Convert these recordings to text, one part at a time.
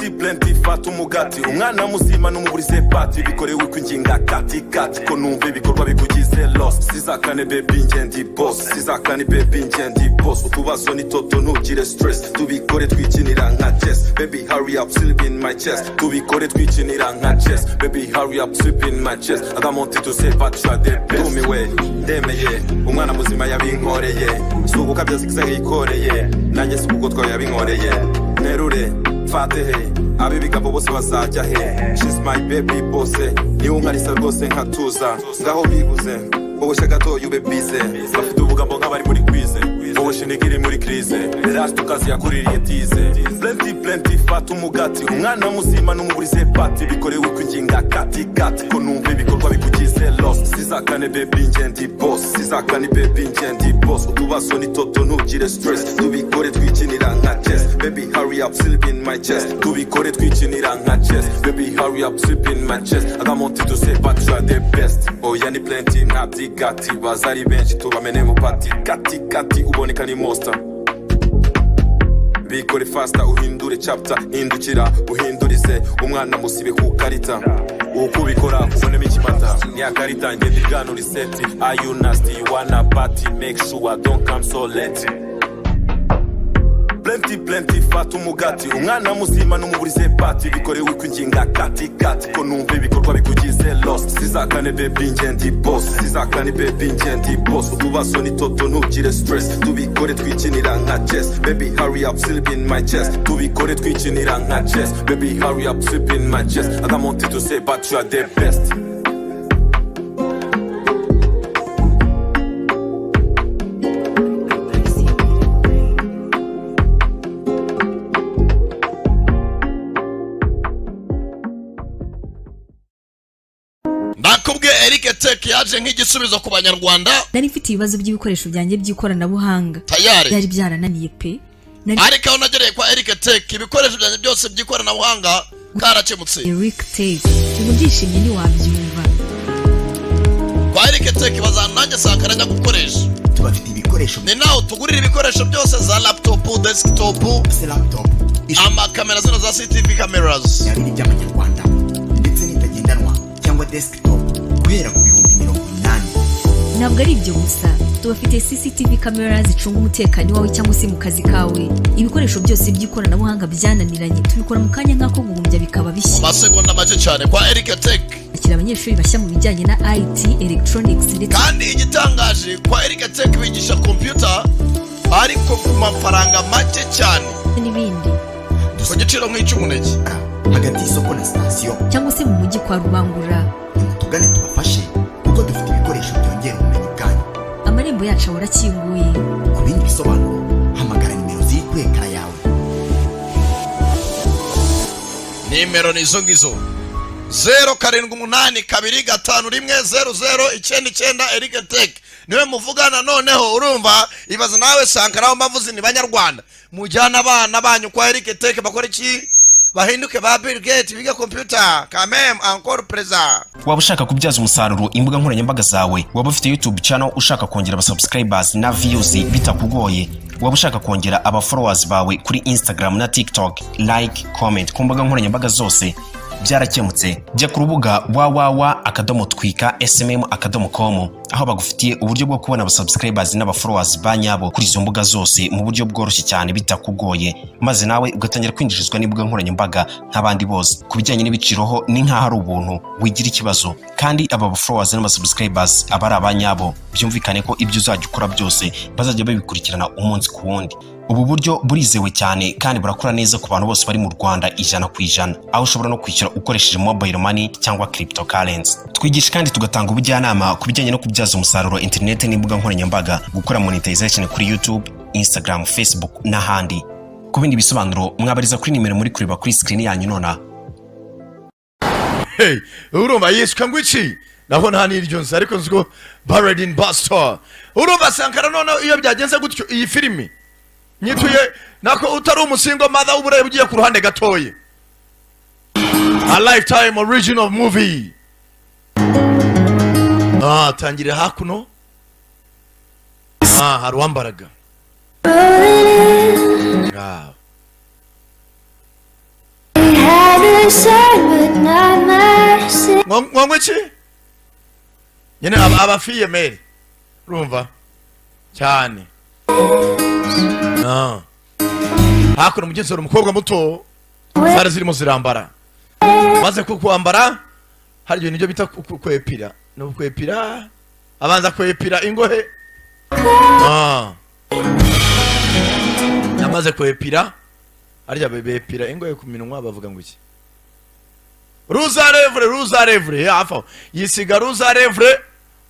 plenty fata umugati umwana muzima n'umuburize pati bikorewe kwinginga kati ko numve bikorwa bikugize lost sizakane baby ngendi boss sizakane baby ngendi boss utubazo ni toto ntugire stress tubikore twikinira nka chess baby hurry up sleep in my chest tubikore twikinira nka chess baby hurry up sleep in my chest I got wanted to say but you are the best do me way ndemeye umwana muzima yabinkoreye suko kabyazikiza yikoreye nanjye suko twa yabinkoreye nerure fatehe abibigabo bose bazajya he she's my baby boss ni unkarisa rwose nkatuza ngaho bibuze wowe shagato yube bize bafite ubugambo nk'abari muri quize wowe shinigiri muri krize raje tukazi yakuririye tize plenty fata umugati umwana muzima n'umuburize pati bikorewe kwinginga kati ko numve bikorwa bikugize lost sizakane baby ngendi boss sizakane baby ngendi boss utubazo ni toto ntugire stress tubikore twikinira nka chess baby hurry up sleep in my chest tubikore twikinira nka chess baby hurry up sleep in my chest I got wanted to say but you are the best oya ni plenty ntabdigati bazari benshi tubamene mu pati kati uboneka ni monster bikore faster uhindure chapter hindukira uhindurize umwana musibe ku karita uko bikora kubonemo ikimata ni akarita ngende igano reset are you nasty you wanna party make sure I don't come so late plenty fata umugati umwana muzima n'umuburize pati bikorewe kwinginga kati ko numve bikorwa bikugize lost sizakane baby ngendi boss sizakane baby ngendi boss utubazo ni toto ntugire stress tubikore twikinira nka chess baby hurry up sleep in my chest tubikore twikinira nka chess baby hurry up sleep in my chest I got wanted to say but you are the best Eric Tech yaje nk'igisubizo ku banyarwanda nari mfite ibibazo by'ibikoresho byanjye by'ikoranabuhanga byari byarananiye pe ariko aho nagereye kwa Eric Tech ibikoresho byanjye byose by'ikoranabuhanga karakemutse Eric Tech ubu ndishimye ni wabyumva kwa Eric Tech bazananjye sankaranya gukoresha tubafite ibikoresho ni naho tugurira ibikoresho byose za laptop desktop amakamera zino za CCTV cameras yari by'amanyarwanda ndetse n'itagendanwa cyangwa desktop guhera ku 80,000. ntabwo ari ibyo gusa tubafite CCTV camera zicunga umutekano wawe cyangwa se mu kazi kawe ibikoresho byose by'ikoranabuhanga byananiranye tubikora mu kanya nk'ako guhumbya bikaba bishya amasegonda make cyane kwa Eric Tech akira abanyeshuri bashya mu bijyanye na IT electronics ndetse kandi igitangaje kwa Eric Tech bigisha computer ariko ku mafaranga make cyane n'ibindi ku giciro nk'icy'umuneke hagati y'isoko na sitasiyo cyangwa se mu mujyi kwa Rubangura tugane tubafashe kuko dufite ibikoresho byongera ubumenyi bwanyu amarembo yacu arakinguye ku bindi bisobanuro hamagara nimero ziri kuri ekara yawe nimero ni izo ngizo 0782510099 Eric Tech niwe muvugana noneho urumva ibaza nawe sankaraho mbavuze ni banyarwanda mujyana abana banyu kwa Eric Tech bakora iki bahinduke ba Bill Gates biga computer kamem encore présent waba ushaka kubyaza umusaruro imbuga nkoranyambaga zawe waba ufite YouTube channel ushaka kongera aba subscribers na views bitakugoye waba ushaka kongera aba followers bawe kuri Instagram na TikTok like comment ku mbuga nkoranyambaga zose byarakemutse jya ku rubuga www.twika.smm.com aho bagufitiye uburyo bwo kubona aba subscribers n'aba followers banyabo kuri izo mbuga zose mu buryo bworoshye cyane bitakugoye maze nawe ugatangira kwinjirizwa n'imbuga nkoranyambaga nk'abandi bose kubijyanye n'ibiciroho ni nkaho ari ubuntu wigira ikibazo kandi aba followers n'aba subscribers abari abanyabo byumvikane ko ibyo uzajya ukora byose bazajya babikurikirana umunsi ku wundi ubu buryo burizewe cyane kandi burakora neza ku bantu bose bari mu Rwanda 100%, aho ushobora no kwishyura ukoresheje mobile money cyangwa cryptocurrency. Twigisha kandi tugatanga ubujyanama ku bijyanye no kubyaza umusaruro internet n'imbuga nkoranyambaga, gukora monetization kuri YouTube, Instagram, Facebook n'ahandi. Ku bindi bisobanuro mwabariza kuri nimero muri kureba kuri screen yanyu nona. Hey, urumva yishwe ngwiki nabona hani iryo nzi ariko nziko in BARSTOW. Urumva Sankara none iyo byagenze gutyo iyi filimi nyituye nako utari umusingo mother uburaye bugiye ku ruhande gatoye. A lifetime original movie. Tangire hakuno. Haruambaraga. ngo iki nyine abafiye meri urumva cyane hakuno mugenzi umukobwa muto zari zirimo zirambara maze kukwambara hari ibintu byo bita kwepira no kwepira abanza kwepira ingohe amaze kwepira arya bepira ingohe ku minwa bavuga ngo iki ruza revre hafa yisiga ruza revre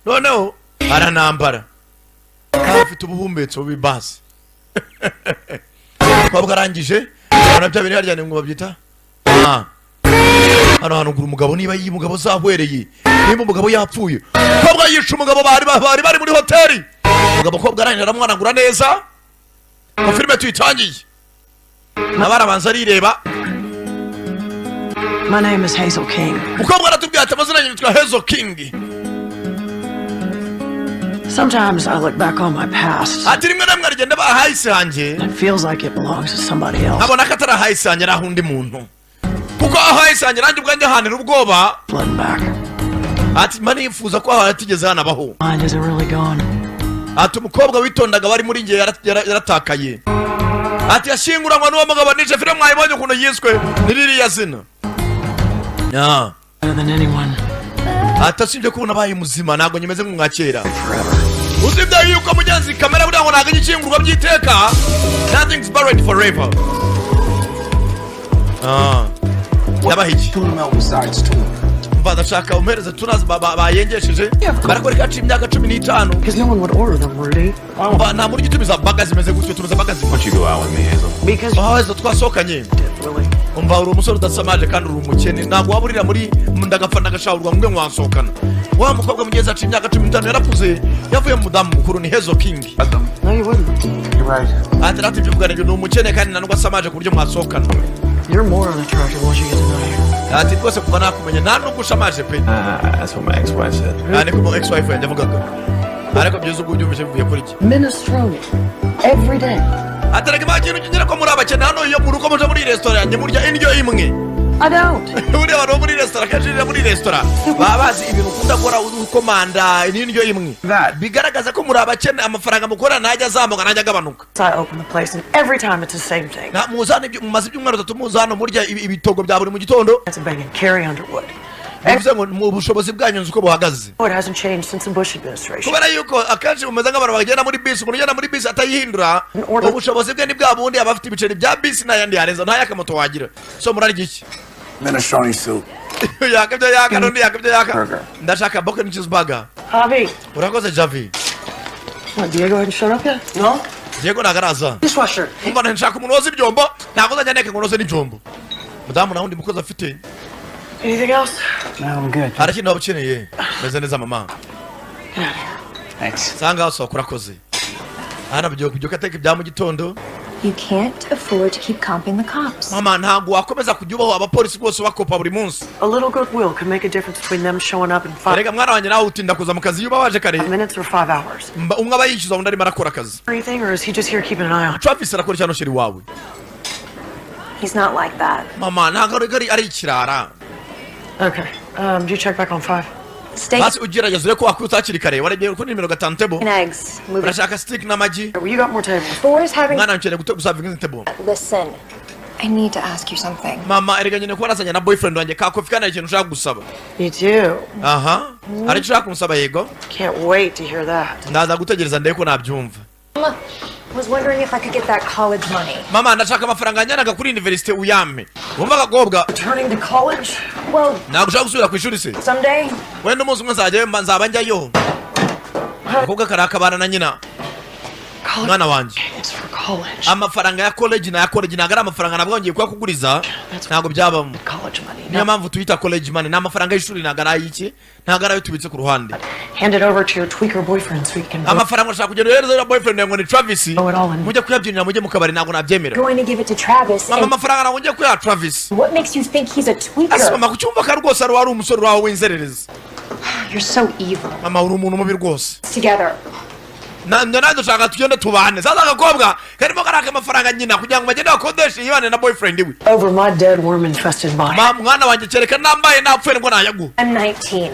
noneho aranambara afite ubuhumbetso bibase kwabwa arangije abana bya biri harya ngo babyita hano hanugura umugabo niba iyi mugabo zahwereye niba umugabo yapfuye kwabwa yisha umugabo bari muri hoteli umugabo kwabwa arangije aramwanagura neza ko filime tuyitangiye nabarabanza arireba. My name is Hazel King. Umukobwa aratubwira ati amazina yanjye yitwa Hazel King. Sometimes I look back on my past. Ati rimwe namwe rigenda bahayise hanjye. It feels like it belongs to somebody else. Nabona ko atari ahayise hanjye ari undi muntu. Kuko ahayise hanjye nanjye ubwanjye hanira ubwoba. Blood back. Ati mani yifuza ko ahatigeze hana baho. Mind isn't really gone. Ati umukobwa witondaga bari muri ngiye yaratakaye. Ati yashinguranywa n'uwo mugabo nije filime mwayibonye ukuntu yiswe niririya zina. Better than anyone. Atasimje kubona baye muzima nago nyemeze nk'umwakera. Uzibya yuko mugenzi kamera buri ngo naga gikingurwa byiteka. Nothing's buried forever. Yabahiki. Badashaka umereze tunazi bayengesheje. Barakora kaci imyaka 15. Because no one would order them, Rudy. Nta muri gitumiza bagazi meze gutyo tumiza bagazi. Why don't you go out with me, Hazel? Because Hazel twasokanye. really. Umva uri umusore utasamaje kandi uri umukene ntabwo waburira muri ndagapfa ndagashawurwa mwe mwansokana wa mukobwa mugeze aci imyaka 15 yarakuze yavuye mu mudamu mukuru ni Hazel King. No, you wouldn't. You're right. Atarati byuvugana ni umukene kandi nanubwo asamaje ku buryo mwasokana. You're more unattractive once you get to know you. Ati rwose kuva nakumenya nta nubwo ushamaje pe. That's what my ex-wife said. Niko mu ex-wife yanjye avugaga. Ariko byiza ubwo ubyumvise bivuye kuri iki. Minestrone. Every day. Atareke bakintu kinyira ko muri abakene hano iyo muri uko muje muri restaurant yanjye murya indyo imwe. I don't. Uri abantu muri restaurant kajira muri restaurant. Babazi ibintu ukunda gukora ukomanda indyo imwe. Bigaragaza ko muri abakene amafaranga mukora najya azamuka najya agabanuka. I open the place and every time it's the same thing. Na muzana ibyo mumaze ibyumwaro 3 muzana murya ibitogo bya buri mu gitondo. That's a banging Carrie Underwood. Bivuze ngo mu bushobozi bwanyu nzuko buhagaze. It hasn't changed since the Bush administration. Kubera yuko akanshi umeze nk'abantu bagenda muri bisi umuntu ugenda muri bisi atayihindura ubushobozi bwe ni bwa bundi abafite ibiceri bya bisi n'ayandi yarenza nta yakamoto wagira. So murari giki? Minestrone soup. Yakabyo yaka n'undi yakabyo yaka. Burger. Ndashaka bacon cheeseburger. Javi. Urakoze Javi. What, Diego hadn't shown up yet? No? Diego nagaraza. Dishwasher. Umva nshaka umuntu woza ibyombo ntabwo uzajya neka ngo noze n'ibyombo. Mudamu nawe ndi mukozi afite. Anything else? No, I'm good. Harakintu wabukeneye. Meze neza mama. Thanks. Sanga hose wakurakoze. Hana byuka ateka ibya mu gitondo. You can't afford to keep comping the cops. Mama ntabwo wakomeza kubyubaho abapolisi bose bakopa buri munsi. A little goodwill can make a difference between them showing up in 5 Erega mwana wanjye nawe utinda kuza mu kazi yuba waje kare. minutes or 5 hours. Umwe aba yishyuza undi arimo arakora akazi. Anything, or is he just here keeping an eye on? Travis arakora cyane sheri wawe. He's not like that. Mama ntabwo ari ikirara. Okay. Do you check back on 5? Steak Basi ugerageza ureko wakwita hakiri kare warebye ko nimero 5 table. and eggs. Move it. Urashaka steak n'amagi. Well, you got more tables. Four's having. Mwana nkeneye gusavinga table. Listen, I need to ask you something. Mama erega nyine ko nasanya na boyfriend wanjye ka kofi kana ikintu ushaka gusaba. Me too. Aha. Ari ushaka kumusaba yego. Can't wait to hear that. Ndaza gutegereza ndeko nabyumva. Mama, was wondering if I could get that college money. Mama ndashaka amafaranga nyanaga kuri university uyame. Wumva gakobwa. Returning to college? Well, Nagushaka gusubira ku ishuri se. someday. Wenda umunsi umwe nzaba njyayo. Gakobwa karakabana na nyina. College. Mwana wanjye. It's for college. Amafaranga ya college na ya college nagara amafaranga nabwo ngiye kuyakuguriza. Ntago byabamo. College money. Niyo mpamvu tuyita college money na amafaranga y'ishuri nagara yiki. Nagara yo tubitse ku ruhande. Hand it over to your tweaker boyfriend so you can Amafaranga ushaka kugenda uhereza ya boyfriend yango ni Travis. Oh, it all in. Mujye kuyabyinira mujye mu kabari ntago nabyemera. Going to give it to Travis. Mama And amafaranga ntago ngiye kuya Travis. what makes you think he's a tweaker? Ase mama kucyumva ka rwose ari wari umusore wawe w'inzererezi. You're so evil. Mama uri umuntu mubi rwose. Together. nanjye dushaka tugende tubane sasa agakobwa karimo karaka amafaranga nyina kugira ngo bagende bakodeshe yibane na boyfriend we Over my dead worm-infested body. mwana wanjye kereka nambaye napfuye ngo nayagu I'm 19.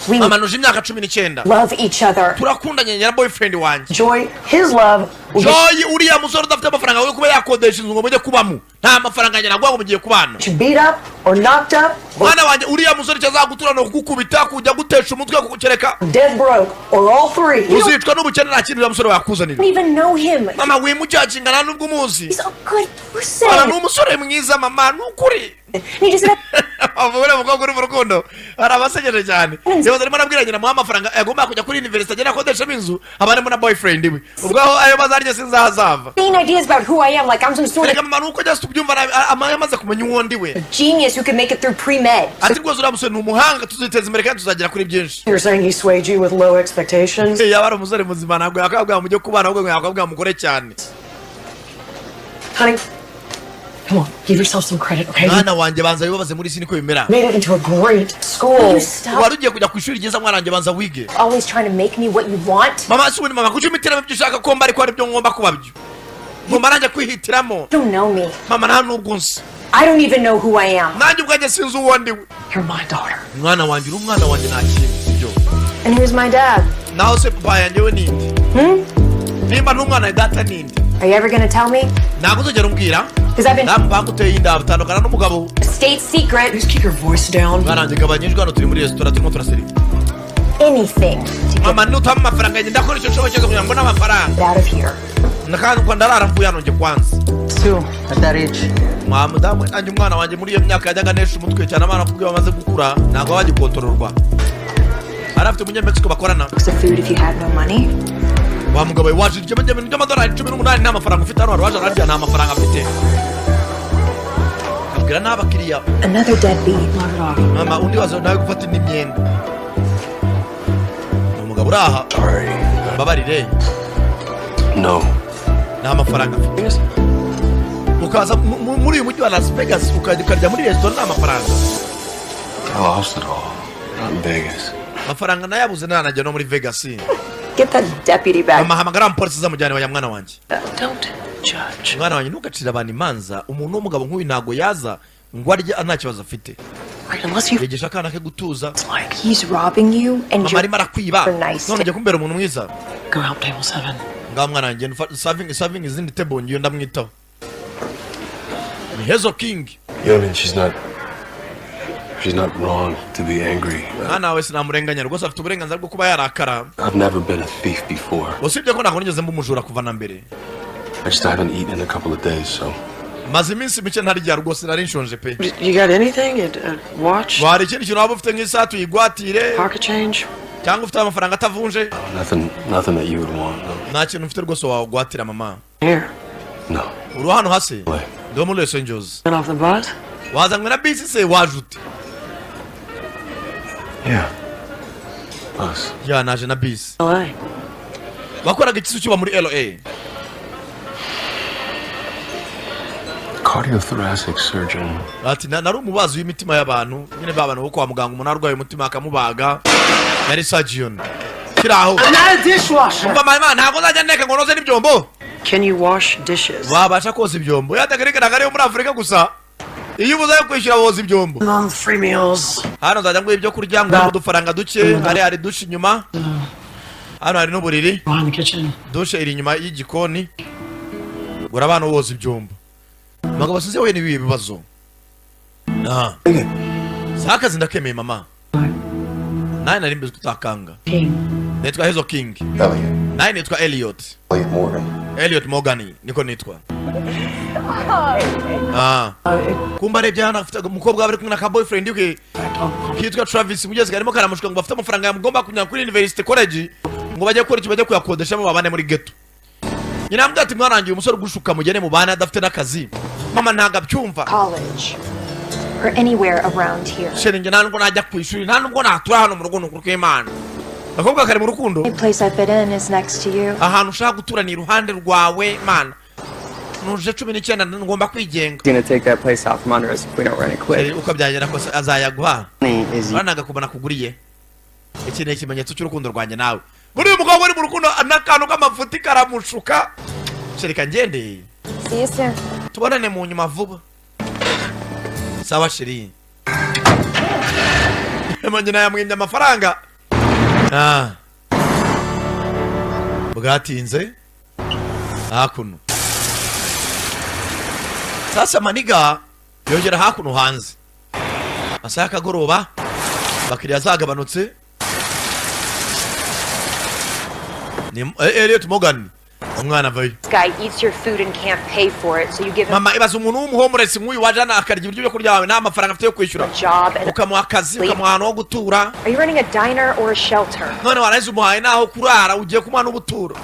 We mama nuje imyaka 19 love each other. turakundanye na boyfriend wanjye Joy, his love will get Joy uriya musore udafite amafaranga yo kuba yakodesha inzu ngo mujye kubamo nta mafaranga nyina ngo mugiye kubana you beat up or knocked up or mwana wanjye uriya musore cyazagutura no kugukubita kujya gutesha umutwe kukereka dead broke or all three. You don't uzitwa n'ubukene nta kintu uriya musore wakuzanira even know him. mama wimujyakingana n'ubwo umuzi He's a good mama person. ni umusore mwiza mama nukuri He just avugure mukobwa uri mu rukundo hari abasegeje cyane yewe arimo nabwira nyina muha amafaranga agomba kujya kuri university agenda akodeshamo inzu abanemo na boyfriend we ubwo aho ayo bazarya sinzahazava ideas about who I am, like I'm some sort reka of mama nuko just ubyumva amaze kumenya uwo ndi we genius who can make it through pre-med. ati rwose uriya musore ni umuhanga tuziteza imbere kandi tuzagera kuri byinshi You're saying he swayed you with low expectations? yaba ari umusore muzima ntabwo yakabwira mujye kubana ahubwo yakabwira mugore cyane Honey, come on, give yourself some credit, okay? You mwana wanjye banza bibabaze muri isi niko bimera made it into a great Will school. you stop wari ugiye kujya ku ishuri ryiza mwana wanjye banza wige always trying to make me what you want? mama si ubundi mama kuki umitiramo ibyo ushaka ko mba ariko ari byo ngomba kuba byo ngomba nanjye kwihitiramo You don't know me. mama nta n'ubwo nzi I don't even know who I am. nanjye ubwanjye sinzi uwo ndi we You're my daughter. mwana wanjye uri umwana wanjye nta kintu sibyo And who's my dad? naho se papa yanjye we ninde nimba n'umwana we data ninde Are you ever gonna tell me? ntabwo uzongera umbwira Because I've been namupanga uteye inda utandukana n'umugabo state secret. Just keep your voice down. mwana wanjye gabanyijwe hano turi muri resitora turimo turaseriva Anything to get mama nutama amafaranga yanjye ndakora icyo nshoboye cyose kugira ngo mbone amafaranga out of here. kandi uko ndarara mvuye hano njye kwanza Too, at that age. mudamu nanjye umwana wanjye muri iyo myaka yajyaga anesha umutwe cyane abana kubwo bamaze gukura ntabwo baba bagikontororwa hari afite umunyamexiko bakorana The food if you had no money. wa mugabo we waje iryo bajya by'amadolari 18 nta mafaranga ufite hano waje ararya nta mafaranga afite abwira n'abakiriya Another deadbeat. mama undi wazo nawe gufata indi myenda ni umugabo uri aha Sorry. mbabarire No. nta mafaranga afite ukaza muri uyu mujyi wa Las Vegas ukarya muri resitora nta mafaranga I lost it all. Not in Vegas. amafaranga nayabuze nanajya no muri Vegas Get that deputy back. mama hamagara umupolisi azamujyane wa mwana wanjye Don't judge. mwana wanjye ntugacire abantu imanza umuntu w'umugabo nk'uyu ntabwo yaza ngo arye nta kibazo afite Right, unless you yegesha akana ke gutuza like, He's robbing you and mama you're arimo arakwiba super nice. none ujya kumbera umuntu mwiza go help table 7. ngaho mwana wanjye serving izindi table ngiyo ndamwitaho ni Hezo King You know, I mean, she's not wrong to be angry. mwana wawe sinamurenganya rwose afite uburenganzira bwo kuba yarakara I've never been a thief before. usibye ko ntabwo nigeze mba umujura kuva na mbere I just haven't eaten in a couple of days, so. maze iminsi mike ntarya rwose nari nshonje pe You got anything? A watch? wari ikindi kintu waba ufite nk'isaha tuyigwatire Pocket change? cyangwa ufite amafaranga atavunje Nothing that you would want. No. nta kintu ufite rwose wagwatira mama Here. No. uri hano hasi Wait. ndi muri Los Angeles Been off the bus? wazanywe na bisi se waje ute Yeah. Us. ya naje na bisi LA. wakoraga ikisu cyuba muri LA Cardiothoracic surgeon. ati nari umubazi w'imitima y'abantu nyine b'abantu bo kwa muganga umuntu arwaye umutima akamubaga yari surgeon kiraho I'm not a dishwasher. umva mama ntabwo nzajya nteka ngo noze n'ibyombo Can you wash dishes? wabasha koza ibyombo yatagaragara ariyo muri Afurika gusa iyo ubuze yo kwishyura woza ibyombo On free meals. hano nzajya nguha ibyo kurya nguha udufaranga duke hari dushe inyuma hano hari n'uburiri Behind the kitchen. dushe iri inyuma y'igikoni gura abana woza ibyombo mugabo basize we n'ibihe bibazo si akazi ndakemeye mama nawe nari mbizi kutakanga nitwa Hezo King Elliot. nawe nitwa Elliot Morgan. Elliot Morgan niko nitwa kumba arebye hano afite umukobwa bari kumwe na ka boyfriend we kitwa Travis mugeze karimo karamushika ngo bafite amafaranga yamugomba kunyura kuri University College ngo bajye gukora icyo bajye kuyakodeshamo babane muri ghetto nyina mbwa ati mwarangiye umusore gushuka mugene mu bana adafite n'akazi mama ntago abyumva College. Or anywhere around here. shenge nta nubwo najya ku ishuri nta nubwo natura hano mu rugo n'ukuri kw'Imana akobwa kari mu rukundo The place I fit in is next to you. ahantu ushaka gutura ni iruhande rwawe mana nuje 19 ngomba kwigenga Gonna take that place out from under us if we don't run it quick. ukabyagera ko azayaguha Money is uranaga kubona kuguriye iki ni ikimenyetso cy'urukundo rwanjye nawe buri mukobwa uri mu rukundo n'akantu k'amafuti karamushuka sherika ngende. See you soon. Tubonane mu nyuma vuba. Sawa sheri. Nyina yamwimye amafaranga. Bwatinze hakuno. Sasa maniga yongera hakuno hanze. Asa yakagoroba bakiriya zagabanutse. Ni Elliot Morgan umwana vayo. This guy eats your food and can't pay for it, so you give him Mama ibaza umuntu w'umuhomuresi nk'uyu wajana akarya ibiryo byo kurya wawe nta mafaranga afite yo kwishyura. a job and Ukamuha akazi ukamuha ahantu ho gutura. Are you running a diner or a shelter? None warahize umuhaye naho kurara ugiye kumuha n'ubuturo.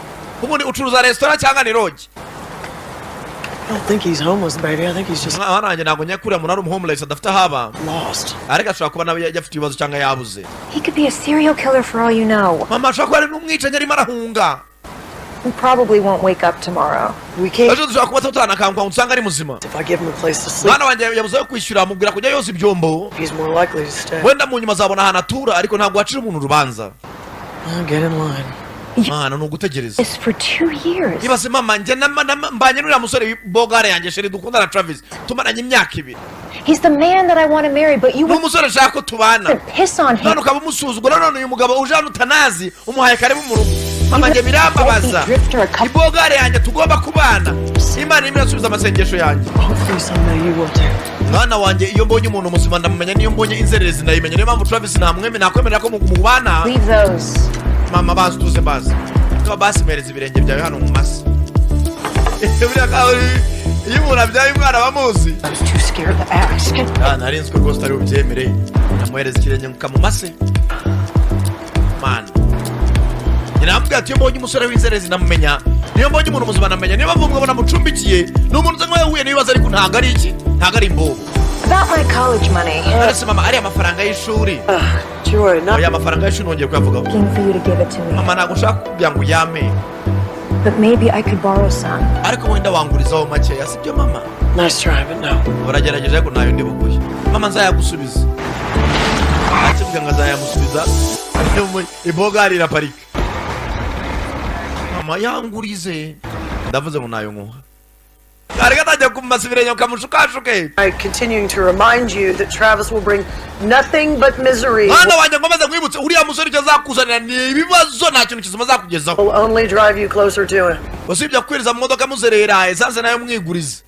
Ubundi ucuruza restaurant cyangwa ni lodge? I don't think he's homeless, baby. I think he's just Mwana wanjye ntabwo nyakuriya umuntu ari umuhomeless adafite haba. lost. Ariko ashobora kuba nawe yafite ibibazo cyangwa yabuze. He could be a serial killer for all you know. Mama ashobora kuba ari n'umwicanyi arimo arahunga. We probably won't wake up tomorrow. We can't. Ejo dushobora kuba tutanakangwa usanga ari muzima. If I give him a place to sleep, Mwana wanjye yabuze yo kwishyura amubwira kujya yoza ibyombo. he's more likely to stay. Wenda mu nyuma azabona ahantu atura ariko ntabwo wacira umuntu urubanza. Get in line. Mwana ni ugutegereza. This for 2 years. Ibaze mama njye mbanye n'uriya musore bogare yanjye sheri dukunda na Travis tumaranye imyaka 2. He's the man that I want to marry, but you would N'umusore nshaka ko tubana. piss on him. None ukaba umusuzugura none uyu mugabo uje hano utanazi umuhaye karibu mu rugo. Mama njye birambabaza. Ibogare yanjye tugomba kubana. Imana imwe yasubiza amasengesho yanjye. Hopefully someday you will too. Mwana wanjye iyo mbonye umuntu muzima ndamumenya niyo mbonye inzererezi ndayimenya niyo mpamvu Travis namweme nakwemerera ko mubana. Leave those. Mama bazi tuze bazi. Tuba basi mereza ibirenge byawe hano mu masi. Buriya kawe iyo umuntu abyaye umwana bamuzi. I was too scared to ask. Narinzwe rwose utari ubyemere. Namuhereza ikirenge nkamumase. Mana. Nyiramubwira ati iyo mbonye umusore w'inzerezi ndamumenya. Niyo mbonye umuntu muzima ndamenya. Niyo mpamvu mwabona mucumbikiye. Ni umuntu uza nk'uwahuye n'ibibazo ariko ntabwo ari iki. Ntabwo ari imbogo. About my college money. Arese mama ari amafaranga y'ishuri. Joy, not Oya amafaranga y'ishuri nongeye kuyavuga. Looking for you to give it to me. Mama ntabwo ushaka kugira ngo uyame. But maybe I could borrow some. Ariko wenda wangurizaho makeya sibyo mama? nice try, but no. Uragerageje ariko ntayo ndi buguye. Mama nzayagusubiza. Ativuga ngo azayamusubiza. Ibogari iraparika. Mama yangurize. Ndavuze ngo nayo nkuha. Ariko atajya kumasibirenya ukamushukashuke. I'm continuing to remind you that Travis will bring nothing but misery. Mwana wanjye ngomeze nkwibutse uriya musore icyo azakuzanira ni ibibazo nta kintu kizima azakugezaho. Will only drive you closer to him. Usibye kwiriza mu modoka muzerera esanse nayo mwigurize.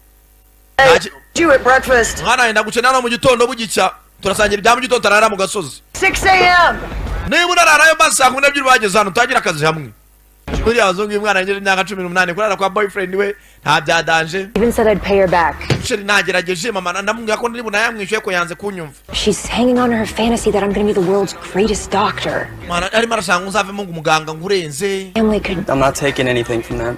Hey, you at breakfast. Mwana wenda gucena no mu gitondo bugicya turasangira ibya mu gitondo tarara mu gasozi. 6 a.m. Niba urarayo basi 12 bageze hano twagira akazi hamwe. Kuri azonga umwana ngeze imyaka 18 kurara kwa boyfriend we nta byadanje. Even said I'd pay her back. Sheri nagerageje mama ndamubwira ko ndi bunayamwishuye ko yanze kunyumva. She's hanging on to her fantasy that I'm going to be the world's greatest doctor. Mwana ari marashanga uzavemo umuganga ngurenze. Family could. I'm not taking anything from them.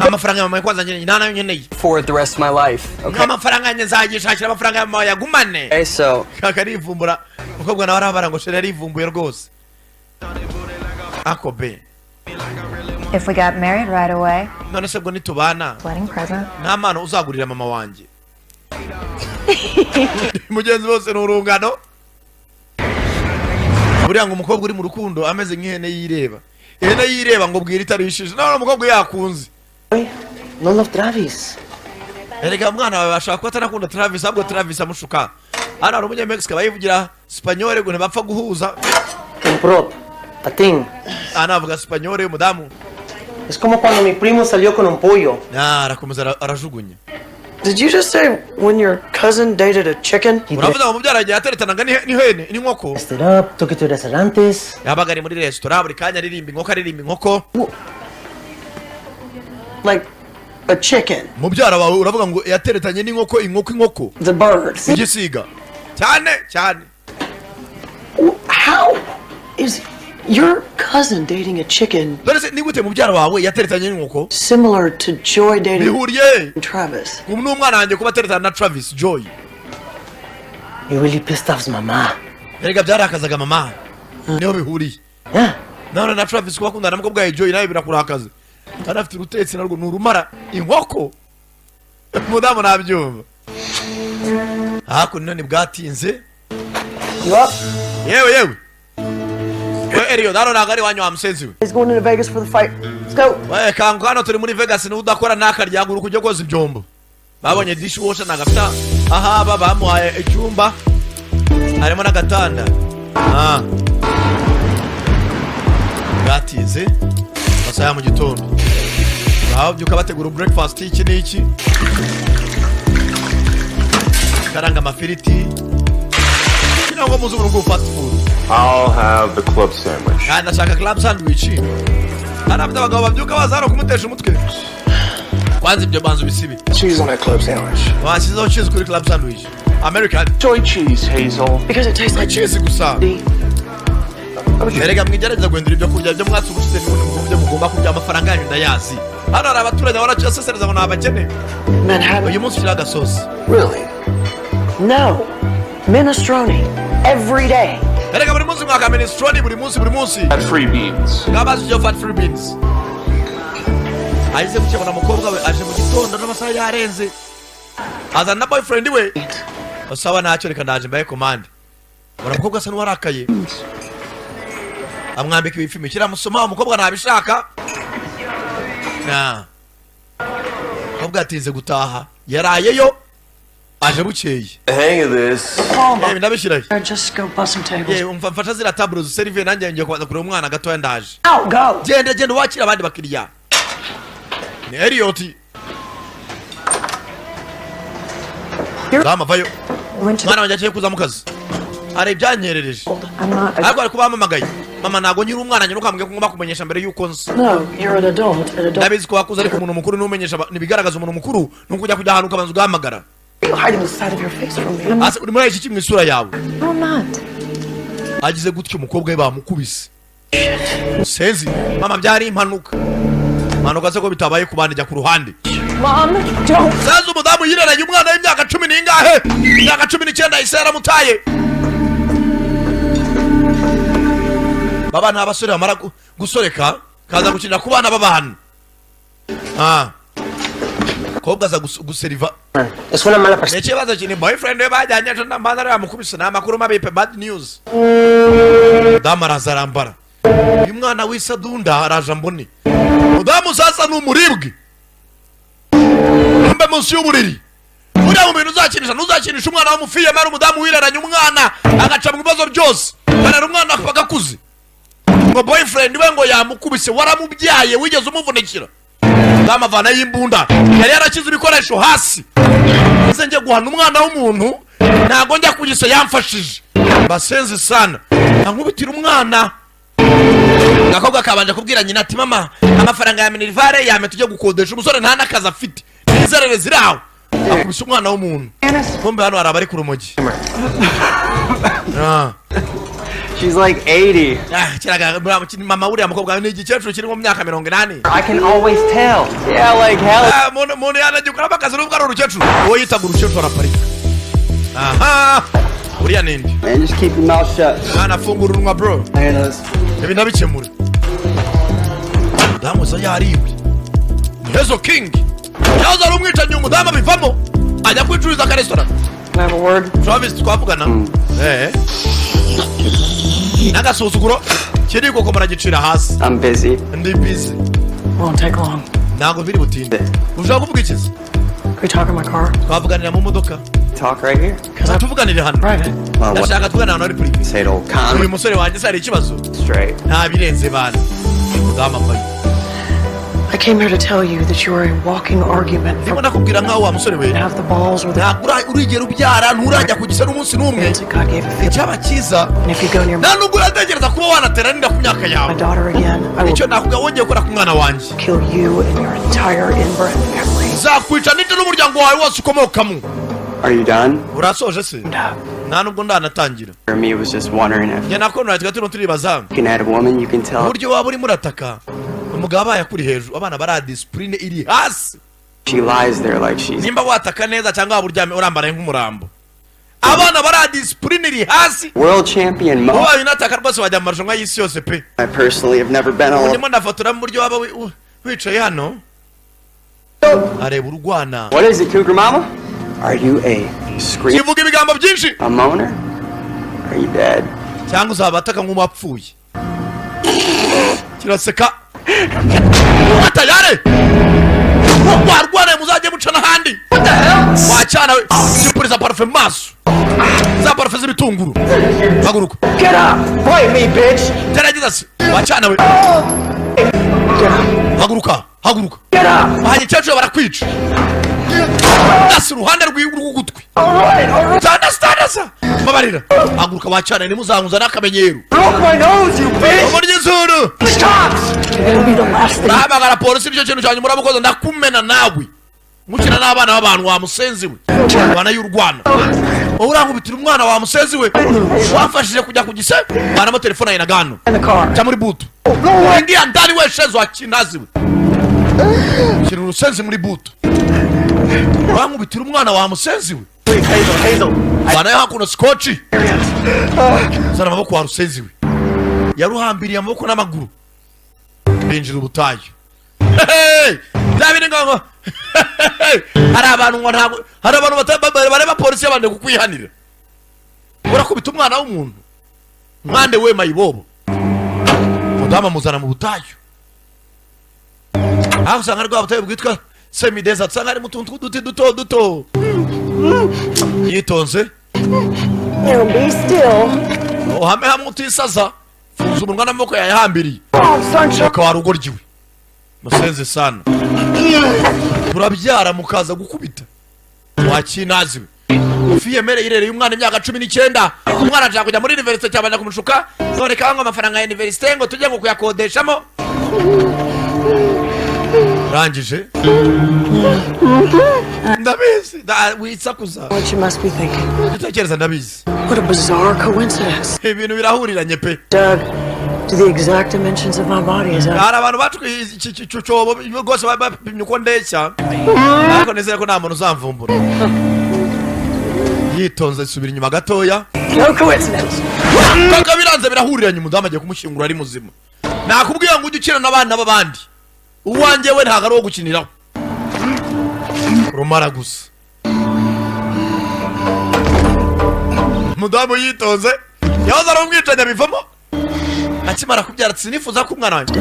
Amafaranga mama kwanza nyine nana nyeneye. For the rest of my life, okay? Amafaranga nyenye nzagishakira amafaranga mama yagumane. Okay, so Kaka rivumbura. Ukobwa nawe arabara ngo sheri yarivumbuye rwose. Akobe. If we got married right away. None se bwo nitubana. Wedding present. Nta mpano uzagurira mama wanjye. Mugenzi bose n'urungano. Buriya ngo umukobwa uri mu rukundo ameze nk'ihene yireba. Ihene yireba ngo bwira itarishije. None umukobwa yakunze. No love Travis. Erega mwana wawe bashaka ko atanakunda Travis ahubwo Travis amushuka. Hano hari umunyamexico bayivugira Spanyol ngo ntibapfa guhuza. Compró patín. Anavuga Spanyol umudamu. Es como cuando mi primo salió con un pollo. Arakomeza arajugunya. Did you just say when your cousin dated a chicken? Uravuga ngo mubyara yagiye ateretanaga n'ihene n'inkoko. Stood up, took it to restaurantes. Yabaga ari muri restaurant buri kanya aririmba inkoko. Like a chicken. Mubyara wawe uravuga ngo yateretanye n'inkoko inkoko. The birds. Igisiga. Cyane. How is your cousin dating a chicken Dore se nigute mubyara wawe yateretanye n'inkoko? similar to Joy dating Bihuriye. Travis? Umwana wanjye kuba ateretana na Travis Joy. You really pissed off mama. Erega byarakazaga mama. Niho bihuriye. Yeah. None na Travis kuba akundana n'umukobwa wa Joy nawe birakurakaza. Kandi afite urutetsi narwo n'urumara inkoko. Mudamu nabyumva. Hakuno ni bwatinze. Yup. Yewe. we Elio daro nagari wanyu wa musenzi we. He's going into Vegas for the fight. Let's go. We kangu hano turi muri Vegas ni udakora nakaryaguruka ujye koza ibyombo. Babonye dishwasher nagafita aha bamuhaye icyumba harimo nagatanda. Gatize basaya mu gitondo. Aho byuka bategura breakfast iki n'iki. Karanga amafiriti. Ngo muzuru ngo fast food. I'll have the club sandwich. Kandi ashaka club sandwich. Arabda bagabo babyuka bazaro kumutesha umutwe. Kwanza ibyo banzu bisibi. Cheese on that club sandwich. Wasizo cheese kuri club sandwich. American Soy cheese, Hazel. Because it tastes like cheese gusa. Erega mwigerageza guhindura ibyo kurya byo mwatse ubushize n'ubundi mu byo mugomba kurya amafaranga yanyu ndayazi. Hano hari abaturage baracyaseseriza ngo nabakene. Manhattan. Uyu munsi kiraga sauce. Really? No. Minestrone. Every day. Erega buri munsi mwaka minestrone buri munsi. Had free beans. Ngabazi yo fat free beans. Aize kuchekona mukobwa we aje mu gitondo n'amasaha yarenze. Azana boyfriend we. Osawa nacyo reka ndaje mbaye command. Bora mukobwa asa n'uwarakaye. Amwambika ibifimi kiramusoma umukobwa ntabishaka. Mukobwa atinze gutaha. Yarayeyo. Aje bukeye. Hang of this. Ndabishiraye. Just go bust some tables. Umfasha zira tableau serve nanjye ngiye kubanza kureba umwana gato yandaje. Out, go. Genda wakira abandi bakiriya. Ni Elliot. Rama vayo. Mwana wanjye agiye kuza mu kazi. Ari byanyerereje. Ariko ari kubamamagaye. Mama nago nyiri umwana nyiruka mbwe ngomba kumenyesha mbere yuko nzi. No, you're an adult. Ndabizi ko wakuza ariko umuntu mukuru n'umenyesha nibigaragaza umuntu mukuru n'ukujya kujya ahantu kabanza ugahamagara. You're hiding the side of your face from me. Ase uri muri iki kimwe isura yawe. No, I'm not. Agize gutyo umukobwa we bamukubise. Senzi mama byari impanuka. Impanuka se ko bitabaye kubandijya ku ruhande. Mom, don't. Senzi umudamu yireranye umwana w'imyaka 10 n'ingahe? Imyaka 19 isera mutaye. Baba nta basore bamara gusoreka kaza gukinira ku bana b'abantu. Kobwa za guseriva. Es una mala persona. Neche baza chini boyfriend we bajyanye cyo ndambana yamukubise n'amakuru mabipe bad news. Damara zarambara. Uyu mwana w'isadunda araje mboni. Mudamu sasa n'umuribwe. Mbe munsi y'uburiri. Uriya mu bintu uzakinisha umwana w'umufiye mara umudamu wiraranye umwana agaca mu bibazo byose. Kana umwana bagakuze. Ngo boyfriend we ngo yamukubise waramubyaye wigeze umuvunikira. Damavana y'imbunda yari yarakize ibikoresho hasi. Nze nje guhana umwana w'umuntu ntago njya kugise yamfashije. Basenze sana. Ankubitira umwana. Gakobwa kabanje kubwira nyina ati mama amafaranga ya minerivare yame tujye gukodesha umusore nta nakaza afite. Nizerere ziraho. Akubise umwana w'umuntu. Bombe hano arabari ku rumogi. She's like 80. Mama uriya mukobwa ni igikecuru kiri mu myaka 80. I can always tell. Yeah, like hell. Mone yanajukura bakazi n'ubwo ari urukecuru. Uwo yitaga urukecuru araparika. Uriya nindi. Man, just keep your mouth shut. Mwana fungura urunwa bro. There it is. Ibi nabikemura. Damu za yaribwe. Hezo King. Yaza ari umwicanyi umudamu bivamo. Ajya kwicuriza ka restaurant. Can I have a word? Travis twavugana. Nagasuzuguro kiri ko komara gicira hasi. I'm busy. Ndi busy. Won't take long. Nago biri butinde. Ushaka kuvuga ikizi? Can we talk in my car? Twavuganira mu modoka. Talk right here. Cause Tuvuganire hano. private. Ndashaka tugana hano ari private. Say it all Uyu calm. musore wanjye sari ikibazo. Straight. Nta birenze bana. Mudama mbaye. I came here to tell you that you are a walking argument. Ndimo nakubwira nkaho wa musore we. You have the balls or the urigera ubyara nturajya kugisa n'umunsi n'umwe. hands that God gave a fit. Icyaba cyiza. And if you go near Nta nubwo urategereza kuba wanateranira ku myaka my yawe. daughter again, I will Icyo nakubwira wongeye gukora ku mwana wanjye. kill you and your entire inbred family. Zakwica n'indi n'umuryango wawe wose ukomokamo. Are you done? Urasoje se? Nta nubwo ndanatangira. For me, it was just wondering if Njye nako nratwe tuno turibaza. you can add a woman, you can tell. Uburyo waba urimo urataka. Umugabo yakuri hejuru abana bara discipline iri hasi. She lies there like she's. Nimba wataka neza cyangwa waburyame urambara nk'umurambo. Abana bara discipline iri hasi. World champion Mo. Uwa yinataka rwose wajya mu marushanwa y'isi yose pe. I personally have never been all. Ndimo ndafotora mu buryo waba wicaye hano. Areba urwana. What is it, Cougar Mama? Are you a scream? Kivuga ibigambo byinshi. A moaner? Are you dead? Cyangwa uzabataka nk'umapfuye. kiraseka tayari warwana muzajye muca n'ahandi wacana gipuriza parufe mu maso za parufe z'ibitunguru haguruka Get up! Fight me, bitch! gerageza se wacana we haguruka Get up! bahanyikecuru barakwica dasi uruhande rw'ugutwi standasa mabarira haguruka wacana nimuzanguza n'akamenyero Broke my nose, you bitch! umurya izuru It'll be the last thing. nahamagara polisi nicyo kintu cyanyu muramukoze ndakumena nawe mukina n'abana b'abantu wa musenzi we rwana y'urwana wowe urankubitira umwana wa musenzi we wamfashije kujya ku gise mwanamo telefone ye na gano cya muri butu ndiya ndani we shezo akinazi we kiri urusenzi muri butu urankubitira umwana wa musenzi we bana yo hakuno skochi zana amaboko wa rusenzi we yaruhambiriye amaboko n'amaguru binjira ubutayu ndabiri ngo hari abantu ngo ntabwo hari abantu bareba polisi y'abandi kukwihanira urakubita umwana w'umuntu mwande we mayibobo mudama muzana mu butayu aho usanga rwa butayu bwitwa semideza usanga ari mu tuntu tw'uduti duto yitonze Be still. uhame hamwe utisaza funza umunwa n'amaboko yayahambiriye reka warugoryiwe musenze sana turabyara mukaza gukubita wakinaziwe ufiyemere irereye umwana imyaka 19 umwana aje kujya muri university cyabanya kumushuka none kanga amafaranga ya university ngo tujye ngo kuyakodeshamo rangije ndabizi witsakuza What you must be thinking. ndatekereza ndabizi What a bizarre coincidence. ibintu birahuriranye pe Doug, to the exact dimensions of my body is hari abantu batwiye iki cyobo rwose bapimye uko ndeshya ariko nizere ko nta muntu uzamvumbura yitonze subira inyuma gatoya no coincidence. kaka biranze birahuriranye umudamu agiye kumushyingura ari muzima nakubwiye ngo ujye ukina n'abana b'abandi uwanjye we ntabwo ari uwo gukiniraho rumara gusa umudamu yitonze yahoze ari umwicanyi abivamo akimara kubyara sinifuza ko umwana wanjye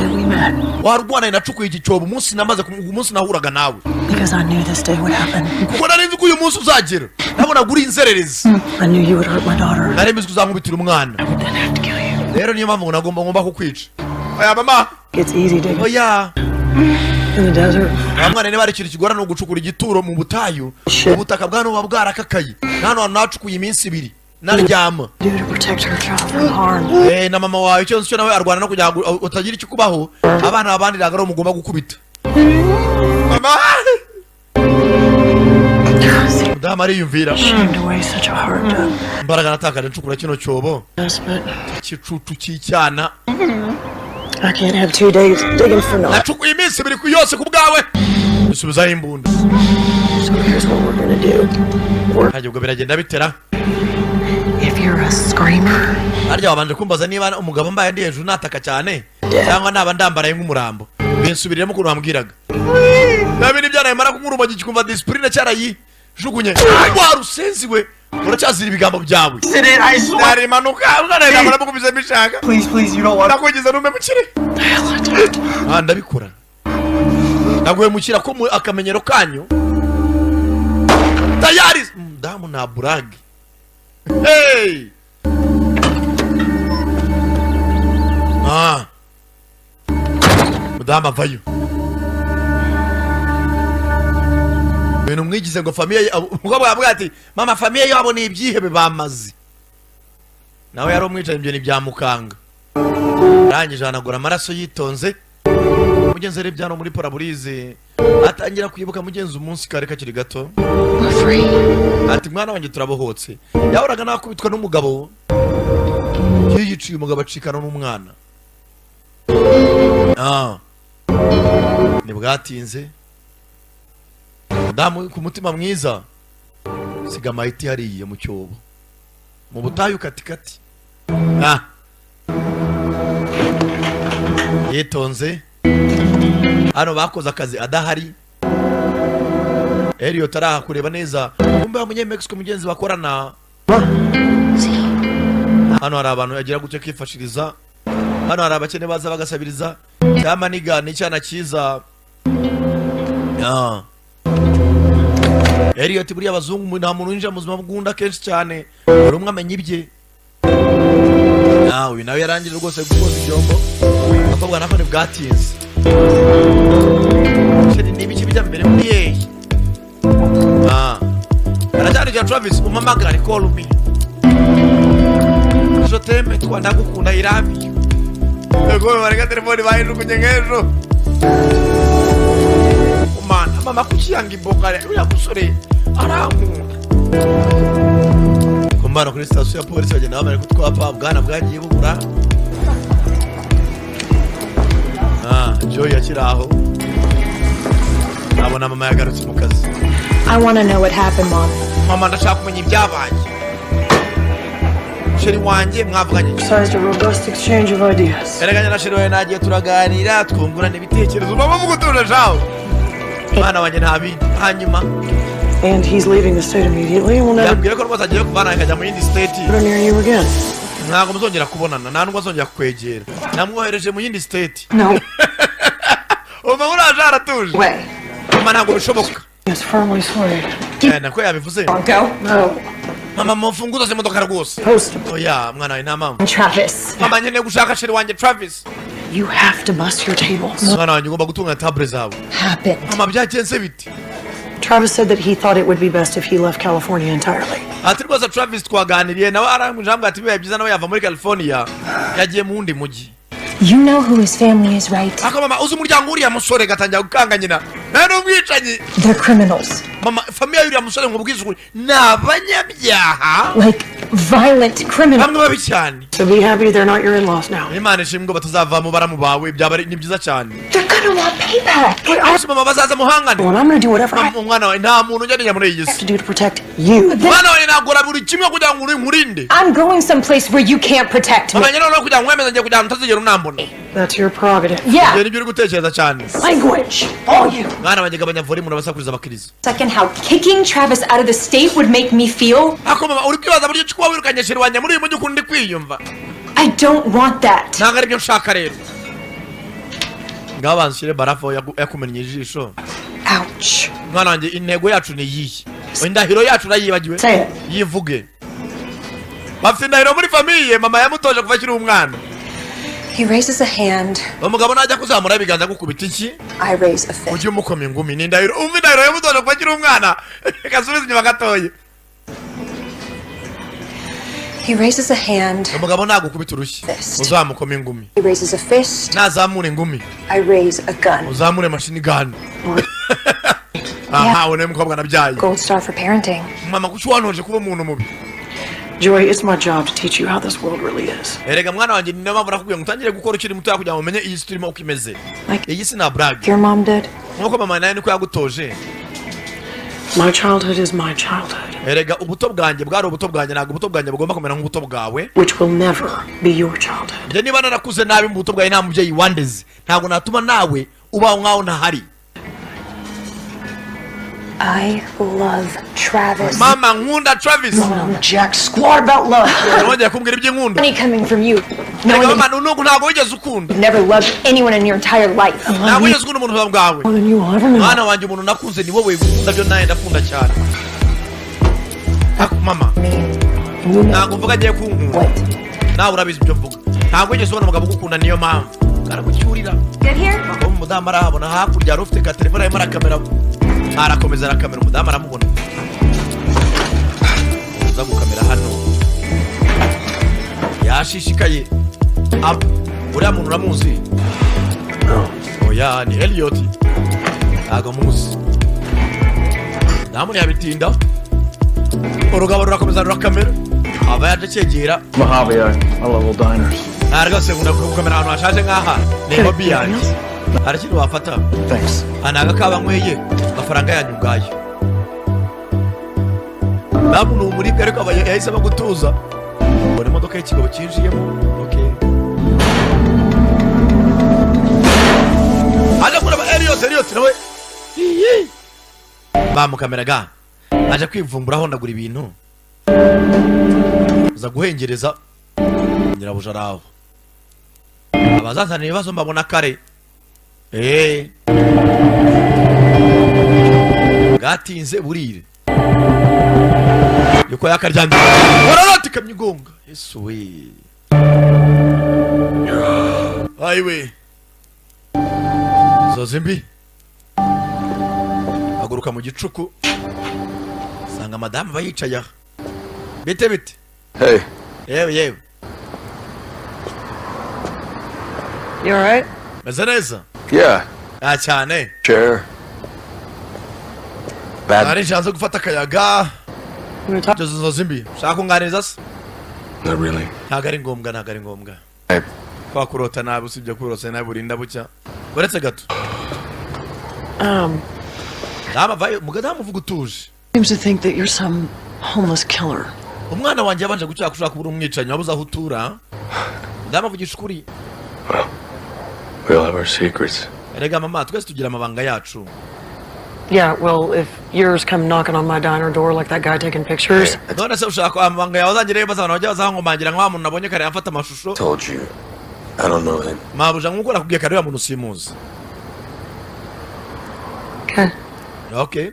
warwana nacukuye iki cyobo umunsi nahuraga nawe Because I knew this day would happen. kuko nari nzi ko uyu munsi uzagera nabonaga uri inzererezi I knew you would hurt my daughter. nari mbizi ko uzankubitira umwana Then have to kill you. rero niyo mpamvu ngomba kukwica oya mama It's easy digging oya in the desert. mwana niba ari ikintu kigorana ugucukura igituro mu butayu ubutaka bwa nuba bwarakakaye hano hantu hacukuye iminsi 2 naryama Do to protect her child from harm. na mama wawe icyo nzi cyo nawe arwana no kugira ngo utagira icyo kubaho abana babandi ragaro mugomba gukubita mama mudamu ariyumvira Shamed away such a heart, Doug. imbaraga natakaje ncukura kino cyobo Yes, but igicucu cy'icyana I can't have 2 days digging for nothing. nacukuye iminsi 2 yose ku bwawe bisubizaho imbunda So here's what we're gonna do. ntajya ubwo biragenda bitera If you're a screamer, harya wabanje kumbaza niba umugabo mbaye ndi hejuru nataka cyane cyangwa naba ndambaraye nk'umurambo binsubiriremo ukuntu wambwiraga nabi nibyana yamara kumuruma gikumva discipline cyarayijugunye warusenzi we uracyazira ibigambo byawe nari manuka mwana ndamara mukubize mbishaka Please, you don't want nakugeza numbe mukire ndabikora naguye mukira ko akamenyero kanyu tayari ndamu na burage hey mudamu avayo ibintu mwigize ngo famiye umugabo yavuga ati mama famiye yabo ni ibyihebe bamaze nawe yari umwicaye ibyo ni bya mukanga arangije hanagura amaraso yitonze mugenzi rero byano muri paraburize atangira kwibuka mugenzi umunsi kare kakiri gato ati mwana wanjye turabohotse yahoraga nakubitwa n'umugabo yiyiciye umugabo acikana n'umwana ntibwatinze ndamu ku mutima mwiza siga mayiti hariye mu cyobo mu butayu katikati yitonze hano bakoze akazi adahari Elliot araha kureba neza kumbe amunye Mexico mugenzi bakorana hano hari abantu yagira gutya kwifashiriza hano hari abakene baza bagasabiriza cyama nigana icyana cyiza Elliot buriya abazungu nta muntu winjira mu buzima bw'unda kenshi cyane buri umwe amenya ibye uyu nawe yarangije rwose gukoza ibyombo akobwa nako ntibwatinze n'ibiki bijya mbere muri yehe aracyari cya Travis umamagara call me je t'aime toi ndagukunda irami ego barega telefone bayijugunye ngejo umana mama kucyanga imbogare uya musore arankunda kumbana kuri station ya polisi bagenda bamara kutwapa bwana bwagiye bugura Joy yakiraho abona mama yagarutse mu kazi. I want to know what happened, Mom. Mama ndashaka kumenya ibyabaye. Sheri wanjye mwavuganye. Such a robust exchange of ideas. Eraganya na sheri wawe nagiye turaganira twungurana ibitekerezo. Mama mugutuje jaho. Mwana wanjye ntabindi hanyuma. And he's leaving the state immediately. We'll never yambwira ko rwose agiye kuvana akajya mu yindi state. near you again. Ntabwo muzongera kubonana, nta nubwo azongera kwegera. Namwohereje mu yindi state. No. Mama uraje aratuje. Way. Mama ntabwo bishoboka. It's firmly swayed. Nako yabivuze. Go. No. Mama mfunguzo z'imodoka rwose. Post. Oya mwana we nta mama. Travis. Mama nyene gushaka sheri wanjye Travis. You have to bust your tables. Mwana wanjye ugomba gutunga table zawe. Happened. Mama byagenze biti. Travis said that he thought it would be best if he left California entirely. Ati rwose Travis twaganiriye nawe aramujambwa ati bibaye byiza nawe yava muri California yagiye mu wundi mujyi. You know who his family is, right? Aka mama uzi umuryango uriya musore gatangira gukanga nyina. Nta n'umwicanyi. They're criminals. Mama familia yuriya musore ngo bwizukuri n'abanyabyaha. Like violent criminals. Bamwe babi cyane. So be happy they're not your in-laws now. Imana ishimwe batazava mu baramu bawe byaba ni byiza cyane. They're gonna want payback. Ase mama bazaza muhangane. Well, I'm gonna do whatever I Mwana we nta muntu ujya muri iyi have to do to protect you. Mwana we nagora buri kimwe kugira ngo nkurinde. I'm going someplace where you can't protect me. Mama nyine no kugira ngo mwemeze ngiye kugira ngo utazigera unambona. That's your prerogative. Yeah. Ibyo nibyo uri gutekereza cyane. Language. All you. Mwana wanjye gabanya volume urabasakuriza abakiriza. Second, how kicking Travis out of the state would make me feel. Ako mama uri kwibaza buryo kuba wirukanye sheri wanjye muri uyu mujyi ukundi kwiyumva. I don't want that. Ntabwo aribyo nshaka rero. Ngaho banshire barafu yakumennye ijisho. Ouch. Mwana wanjye intego yacu ni yihe? Indahiro yacu nayibagiwe. Say it. Yivuge. Bafite indahiro muri famiye mama yamutoje kuva akiri umwana. He raises a hand. Umugabo najya kuzamura ibiganza gukubita iki? I raise a fist. Ujye umukoma ingumi ni indahiro. Umva indahiro yamutoje kuva akiri umwana. Kasubiza inyuma gatoye. He raises a hand. Umugabo nagukubita urushyi. Uzamukoma ingumi. He raises a fist. Nazamura ingumi. I raise a gun. Uzamure machine gun. Aha, one mukobwa nabyaye. Gold star for parenting. Mama kuki wantoje kuba umuntu mubi? Joy, it's my job to teach you how this world really is. Erega mwana wanjye ni mpamvu nakubwiye ngo utangire gukora ukiri muto kugira ngo umenye iyi stream uko imeze. Iyi si na brag. Your mom did. Nkuko mama nawe niko yagutoje. My childhood is my childhood. Erega ubuto bwanjye bwari ubuto bwanjye ntabwo ubuto bwanjye bugomba kumera nk'ubuto bwawe. Which will never be your childhood. Njye niba narakuze nabi mu buto bwawe nta mubyeyi wandeze ntabwo natuma nawe ubaho nkaho ntahari. I love Travis. Mama nkunda Travis. Jack squad about love. Wongeye kumbwira iby'inkundo. Money coming from you. Erega mama nuko ntabwo wigeze ukunda. You've never loved anyone in your entire life. Ntabwo wigeze ukunda umuntu bwawe. More than you will ever know. Mwana wanjye umuntu nakunze ni wowe ukunda byo nawe ndakunda cyane. Ako mama. Ntabwo mvuga agiye kunkunda. Nawe urabizi ibyo mvuga. Ntabwo wigeze ubona umugabo ugukunda niyo mpamvu. Karagucyurira. Get here. Umudamu arahabona hakurya rufite ka telefone arimo arakamera. Arakomeza arakamera umudamu aramubona. Uza gukamera hano. Yashishikaye. Uriya muntu uramuzi? Oya ni Elliot. Ntabwo muzi. Namuni yabitinda. Urugabo rurakomeza rurakamera. Aba yaje cyegera. Mojave, I love old diners. Ntabwo se nkunda gukamera ahantu hashaje nk'aha. Ni hobby yanjye. Hari ikintu wafata? Thanks. Anaga kaba nkweye amafaranga yanyu ubwayo. Namu ni umuribwa ariko aba yahisemo gutuza. Ubona imodoka y'ikigabo cyinjiyemo. Okay. Aje kureba Elliot nawe. Bamukameraga. Aje kwivumbura aho ndagura ibintu. Uza guhengereza nyirabuja raho. abazazana ibibazo mbabona kare gatinze burire yuko yakaryamye wararatikamye igonga Yesu we ayiwe zoze mbi aguruka mu gicuku sanga madamu bayicaye aha bite Hey. yewe You alright? meze neza Yeah. cyane Chair. ari chance gufata akayaga zoze mbi shaka kunganiriza se Not really. ntago ari ngombwa Hey. kwa kurota nabi usibye kurota nabi burinda bucya uretse gato mugadamu uvuga utuje Seems to think that you're some homeless killer. umwana wanjye yabanje gucyaka ushaka kubura umwicanyi wabuze aho utura ndamuvugisha ukuri We all have our secrets. erega mama twese tugira amabanga yacu Yeah, well, if yours come knocking on my diner door like that guy taking pictures. none se ushaka amabanga yawe uzangire baza abantu bajya bazankomangira nka muntu nabonye kare yafata amashusho Told you. I don't know him. mabuja nkuko nakubwiye kare ya muntu simuzi okay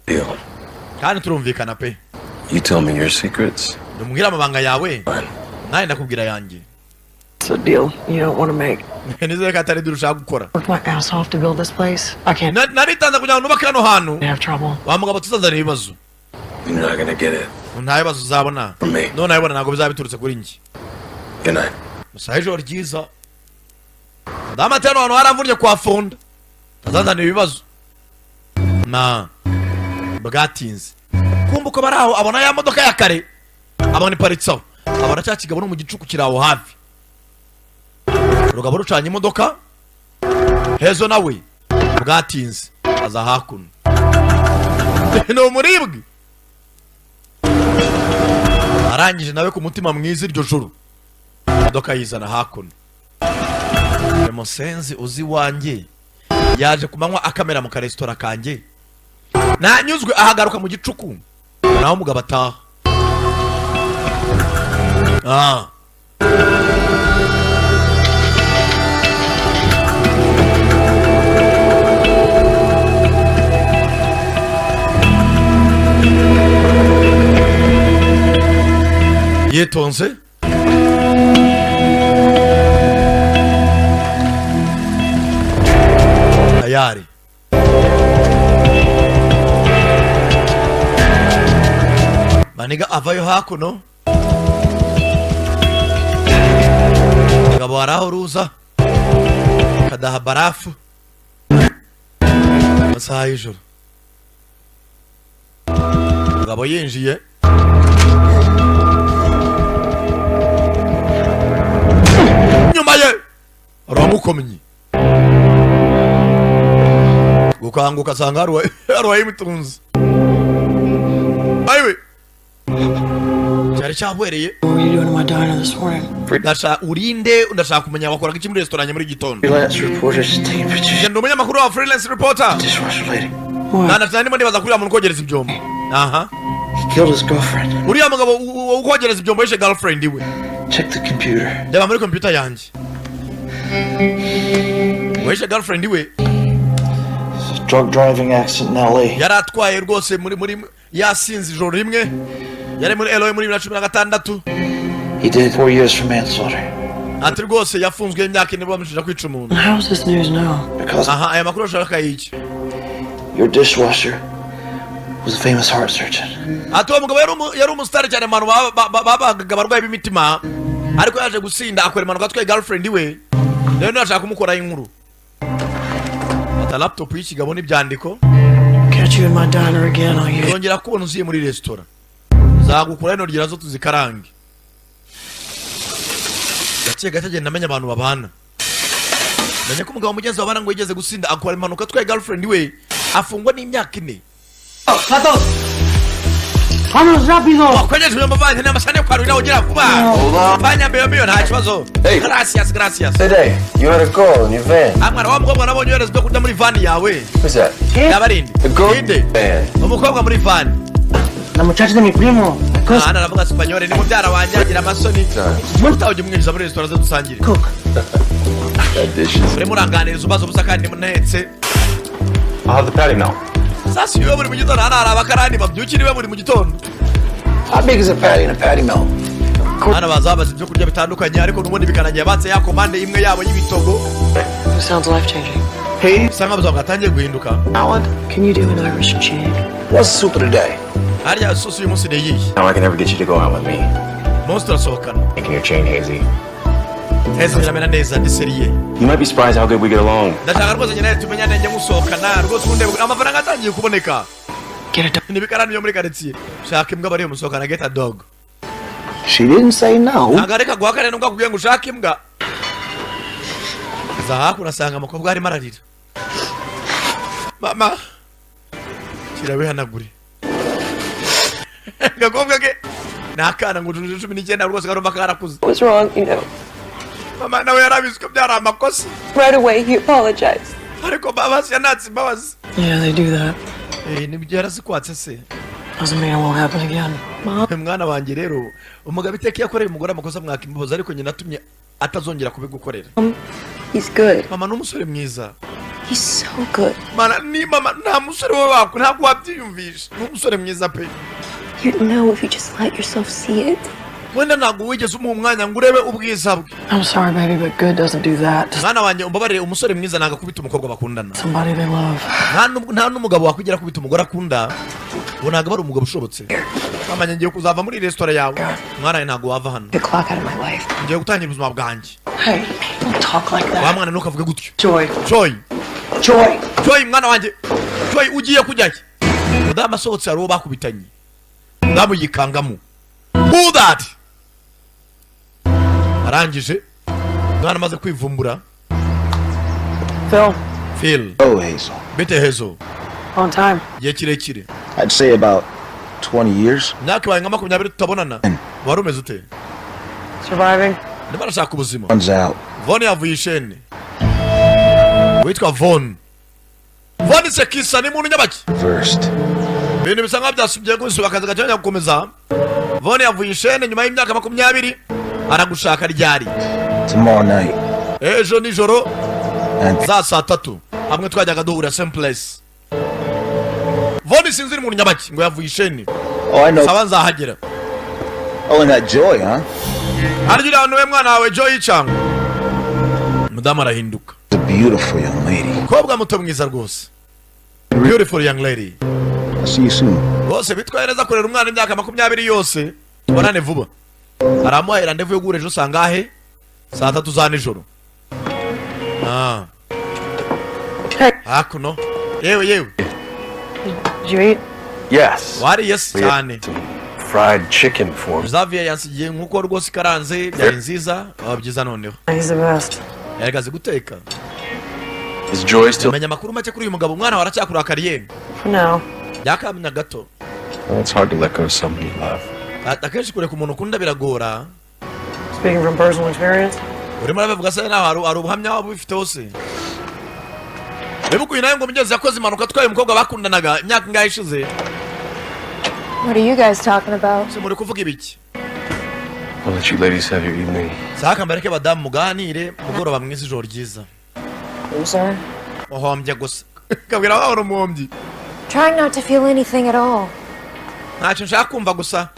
Deal. kandi turumvikana pe You tell me your secrets. ndumubwira amabanga yawe nawe ndakubwira yanjye It's a deal you don't want to make. nizere ko atari duru ushaka gukora Worked my ass off to build this place. I can't naritanze kugira ngo nubake hano hantu have trouble. wa mugabo tuzazana ibibazo You're not gonna get it. nta bibazo uzabona none nabibona ntabwo bizaba biturutse kuri njye Good night. musaha ijoro ryiza madamu ati hano hantu haramvunye kwa fonda azazana ibibazo na bwatinze kumva uko bari aho abona ya modoka ya kare abona iparitse aho abona cya kigabo no mu gicuku kiri aho hafi urugabo rucanye imodoka hezo nawe bwatinze aza hakuno ni umuribwe arangije nawe ku mutima mwiza iryo joro imodoka yizana hakuno musenzi uzi wanjye yaje kumanywa akamera mu karesitora kanjye nanyuzwe ahagaruka mu gicuku naho umugabo ataha yitonze tayari maniga avayo hakuno mugabo waraho ruza kadaha barafu masaha y'ijoro mugabo yinjiye nyuma ye aramukomye gukanguka asanga arwaye imitunzi ayiwe cyari cyabwereye urinde ndashaka kumenya wakoraga iki muri restaurant muri gitondo ngenda umunyamakuru wa freelance reporter nana ndimo ndibaza kuri umuntu kogereza ibyombo aha uriya mugabo ukogereza ibyombo yishe girlfriend iwe Check the computer. ndeba muri computer yanjye wishe girlfriend iwe Drug driving accident in LA. yaratwaye rwose muri yasinze ijoro rimwe yari muri LA muri 2016 He did 4 years for manslaughter. ati rwose yafunzwe imyaka ine bamushinja kwica umuntu How is this news now? Because aha aya makuru ashaka yiki your dishwasher was a famous heart surgeon. ati uwo mugabo yari umusitari cyane abantu babagaga abarwayi b'imitima ariko yaje gusinda akora impanuka atwaye girlfriend iwe rero nashaka kumukoraho inkuru ata laptop y'ikigabo n'ibyandiko Catch you in my diner again, I'll use. yongera kubona uziye muri restaurant zagukura ino ryira zo tuzikarange gaciye gato agenda amenya abantu babana menye ko umugabo mugenzi wabana ngo yigeze gusinda akora impanuka atwaye girlfriend iwe afungwa n'imyaka 4 Vamos rápido! kwenye tuyo mavanye n'amashane kwa rwina ugira kuba fanya mbio nta kibazo gracias Today, you had a girl in your van. amwana wa mukobwa nabonye yorezwe kujya muri van yawe Who's that? yabarindi The girl inde van. umukobwa muri van La muchacha de mi primo. ana navuga spanyole ni mubyara wanjye agira amasoni mutaje umwinjiza muri restaurant zo dusangire Cook. That dishes. urimo uranganiriza ubaza ubusa kandi munetse. I'll have the patty melt. Sasa iyo buri mu gitondo hano hari abakarani babyukira iwe buri mu gitondo. How big is a patty in a patty melt? Hano bazabaza ibyo kurya bitandukanye ariko n'ubundi bikanagiye batse ya komande imwe yabo y'ibitogo. It sounds life-changing. Hey, Usanga buzaba bwatangiye guhinduka. Howard, Can you do an Irish jig? what's the soup of the day? Harya sosi uyu munsi ni iyihe? Now I can never get you to go out with me. Munsi turasohokana. Making your chain hazy. Heza biramera neza ndi seriye. You might be surprised how good we get along. Ndashaka rwose nyine tumenyane njye musohokana rwose ubundi amafaranga atangiye kuboneka. Get a dog. Ni bikarani yo muri quartier. Shaka imbwa bari musohokana get a dog. She didn't say no. Nagareka guhakana nubwo akubwiye ngo ushaka imbwa. Zahaku nasanga amakobwa arimo ararira. Mama. Kirabihanagure. Gakobwa ke nakana ngo 19 rwose garumba karakuze. What was wrong, you know? Mama nawe yarabizwe byara amakosa. Right away, he apologized. Ariko babazi yanatsi babazi. Yeah, they do that. Nibyo yarasikwatse se. Doesn't mean it won't happen again. Mom? Mwana wanjye rero umugabo iteka yakoreye umugore amakosa mwaka imbabazi ariko nyina atumye atazongera kubigukorera. He's good. Mama n'umusore mwiza. He's so good. Mana ni mama nta musore wako ntabwo wabyiyumvisha. N'umusore mwiza pe. You'd know if you just let yourself see it. Wenda ntabwo wigeze umuha umwanya ngo urebe ubwiza bwe. I'm sorry, baby, but good doesn't do that. Just Mwana wanjye umbabarire umusore mwiza nanga kubita umukobwa bakundana. somebody they love. Nta n'umugabo wakwigira kubita umugore akunda. Ubonaga bari umugabo ushobotse. Mama ngiye kuzava muri restaurant yawe. Mwana ntabwo wava hano. The clock out of my life. Ngiye gutangira ubuzima bwanjye. Hey, don't talk like Wa that. mwana ntukavuge gutyo. Joy. Joy. Joy. Joy mwana wanjye. Joy ugiye kujyayo. Mudamu asohotse ari uwo bakubitanye. Mudamu yikangamo. Who that? Arangije. Mwana amaze kwivumbura. Phil. Oh, Hazel. Bite Hazel. On time. Igihe kirekire. I'd say about 20 years. Imyaka ibaye nka 20 tutabonana. Wari umeze ute? Surviving. Ndimo arashaka ubuzima. Runs out. Von yavuye ishene. Witwa Von. Von se kisa ni muntu nyabaki. First. Ibintu bisa nkaho byasubye gusuba akazi gacanya gukomeza. Von yavuye ishene nyuma y'imyaka 20 aragushaka ryari. Tomorrow night. Ejo nijoro And za saa 3 hamwe twajyaga duhura same place. Von sinzi ni muntu nyabaki ngo yavuye ishene. oh, I know. Saba nzahagera. Oh, and that Joy, huh? Argira niwe mwana wawe Joy cyangwa. Mudamu arahinduka. A beautiful young lady. Kobwa muto mwiza rwose. Beautiful young lady. I'll see you soon. Bose bitwahereza kurera umwana imyaka 20 yose. Tubonane vuba. Aramuha randevu yo guhura ejo sangahe? Saa 3 za nijoro. Hakuno. Yewe. Did you eat? Yes. Wari yes cyane. Fried chicken for me. Xavier yansigiye nkuko rwose karanze byari nziza. Ababyiza noneho. He's the best. Yaragaze guteka. Is Joy still? Menya makuru make kuri uyu mugabo umwana waracyakurakariye. For now. Yakamenya gato. Well, it's hard to let go of somebody you love. Akenshi kureka umuntu ukunda biragora. Speaking from personal experience. Urimo aravuga se naho ari ubuhamya wabo bifite hose. Rebukuye nayo ngo mugeze yakoze impanuka twaye umukobwa bakundanaga imyaka ingahe ishize. What are you guys talking about? Se muri kuvuga ibiki? I'll let you ladies have your evening. Saka mbareke badamu muganire mugoroba mwiza ijoro ryiza. Loser. Ohombye gusa. Kabwira waho umuhombyi. Trying not to feel anything at all. Ntacyo nshaka kumva gusa.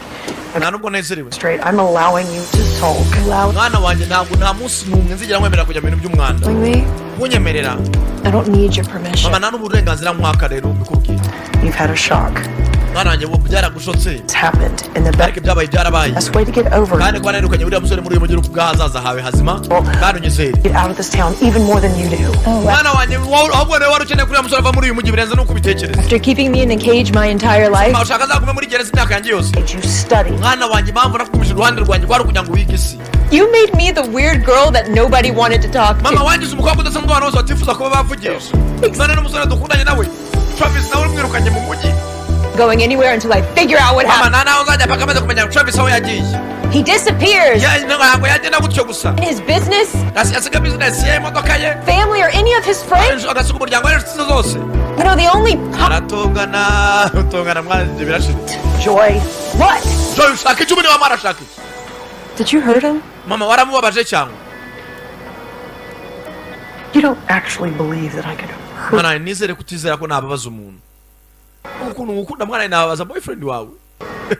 Nta nubwo nezerewe. Straight. I'm allowing you to talk. Loud. Mwana wanjye ntabwo nta munsi numwe nzigera nkwemera kujya mu bintu by'umwanda. Me? Kunyemerera. I don't need your permission. Mama nta n'uburenganzira nkwaka rero mbikubwiye. You've had a shock. Mwana wanjye wo byaragushotse. It's happened in the Ariko byabaye byarabaye. best way to get over Kandi it. kwa nerukanye uriya musore muri uyu mujyi bw'ahazaza hawe hazima. Kandi unyizere. Get out of this town even more than you do. Mwana wanjye ahubwo rero wari ukeneye kuri uriya musore ava muri uyu mujyi birenze nuko ubitekereza. After keeping me in a cage my entire life, Mama ushaka azagume muri gereza imyaka yanjye yose. Did you study? Mwana wanjye impamvu nakumisha uruhande rwanjye kwari kugira ngo wige isi. you made me the weird girl that nobody wanted to talk Mama to. wangize umukobwa udasanzwe abantu bose batifuza kuba bavugisha. None n'umusore dukundanye nawe. Travis nawe mwirukanye mu mujyi. Going anywhere until I figure out what Mama happened. nawe uzajya paka maze kumenya Travis aho yagiye. He disappears. Ntabwo yagenda gutyo gusa. In his business, Yasiga business ye imodoka ye. family, or any of his friends. Agasiga umuryango we n'inshuti zose. You know, the only aratongana mwana ibyo birashira. Joy. What? Joy ushaka icyo ubundi wamara ashaka iki? Did you hurt him? Mama waramubabaje cyangwa? You don't actually believe that I could hurt. mwana nizere kutizera ko nababaza umuntu ukuntu ngukunda mwana nababaza boyfriend wawe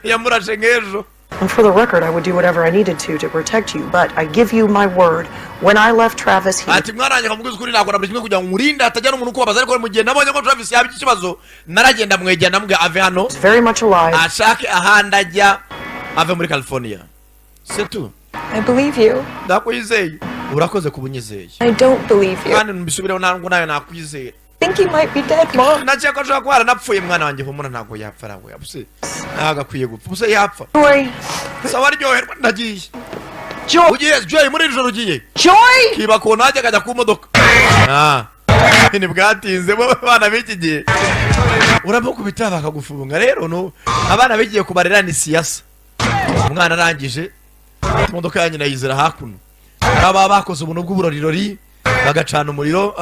yamurashe ngejo. And for the record, I would do whatever I needed to protect you, but I give you my word, when I left Travis here... ati mwana wanjye kamuguzi kuri nakora buri kimwe kugira ngo murinda atajya n'umuntu kubabaza, ariko mu gihe nabonye ko Travis yaba ikibazo naragenda mwegera namubwira ave hano, very much alive, ashake ahandi ajya, ave muri California. C'est tout. I believe you. Ndakwizeye. Urakoze kubunyizeye. I don't believe you. Kandi mbisubireho ntabwo nayo nakwizeye. I think he might be dead, Mom. Naciye ko ashobora kuba yaranapfuye mwana wanjye, humura ntabwo yapfa nawe yabuse. Nagakwiye gupfa. Ubuse yapfa. Joy. Sawa ryoherwa ndagiye. Joy. Ugiye Joy muri ijoro ugiye. Joy. Kiba ko najya kajya ku modoka. Ni bwatinze bo bana b'iki gihe. Urabukubita bakagufunga rero no. Abana bigiye kubarera ni siyasa. Umwana arangije imodoka yanyu nayizira hakuno. Aba bakoze ubuntu bw'uburorirori bagacana umuriro.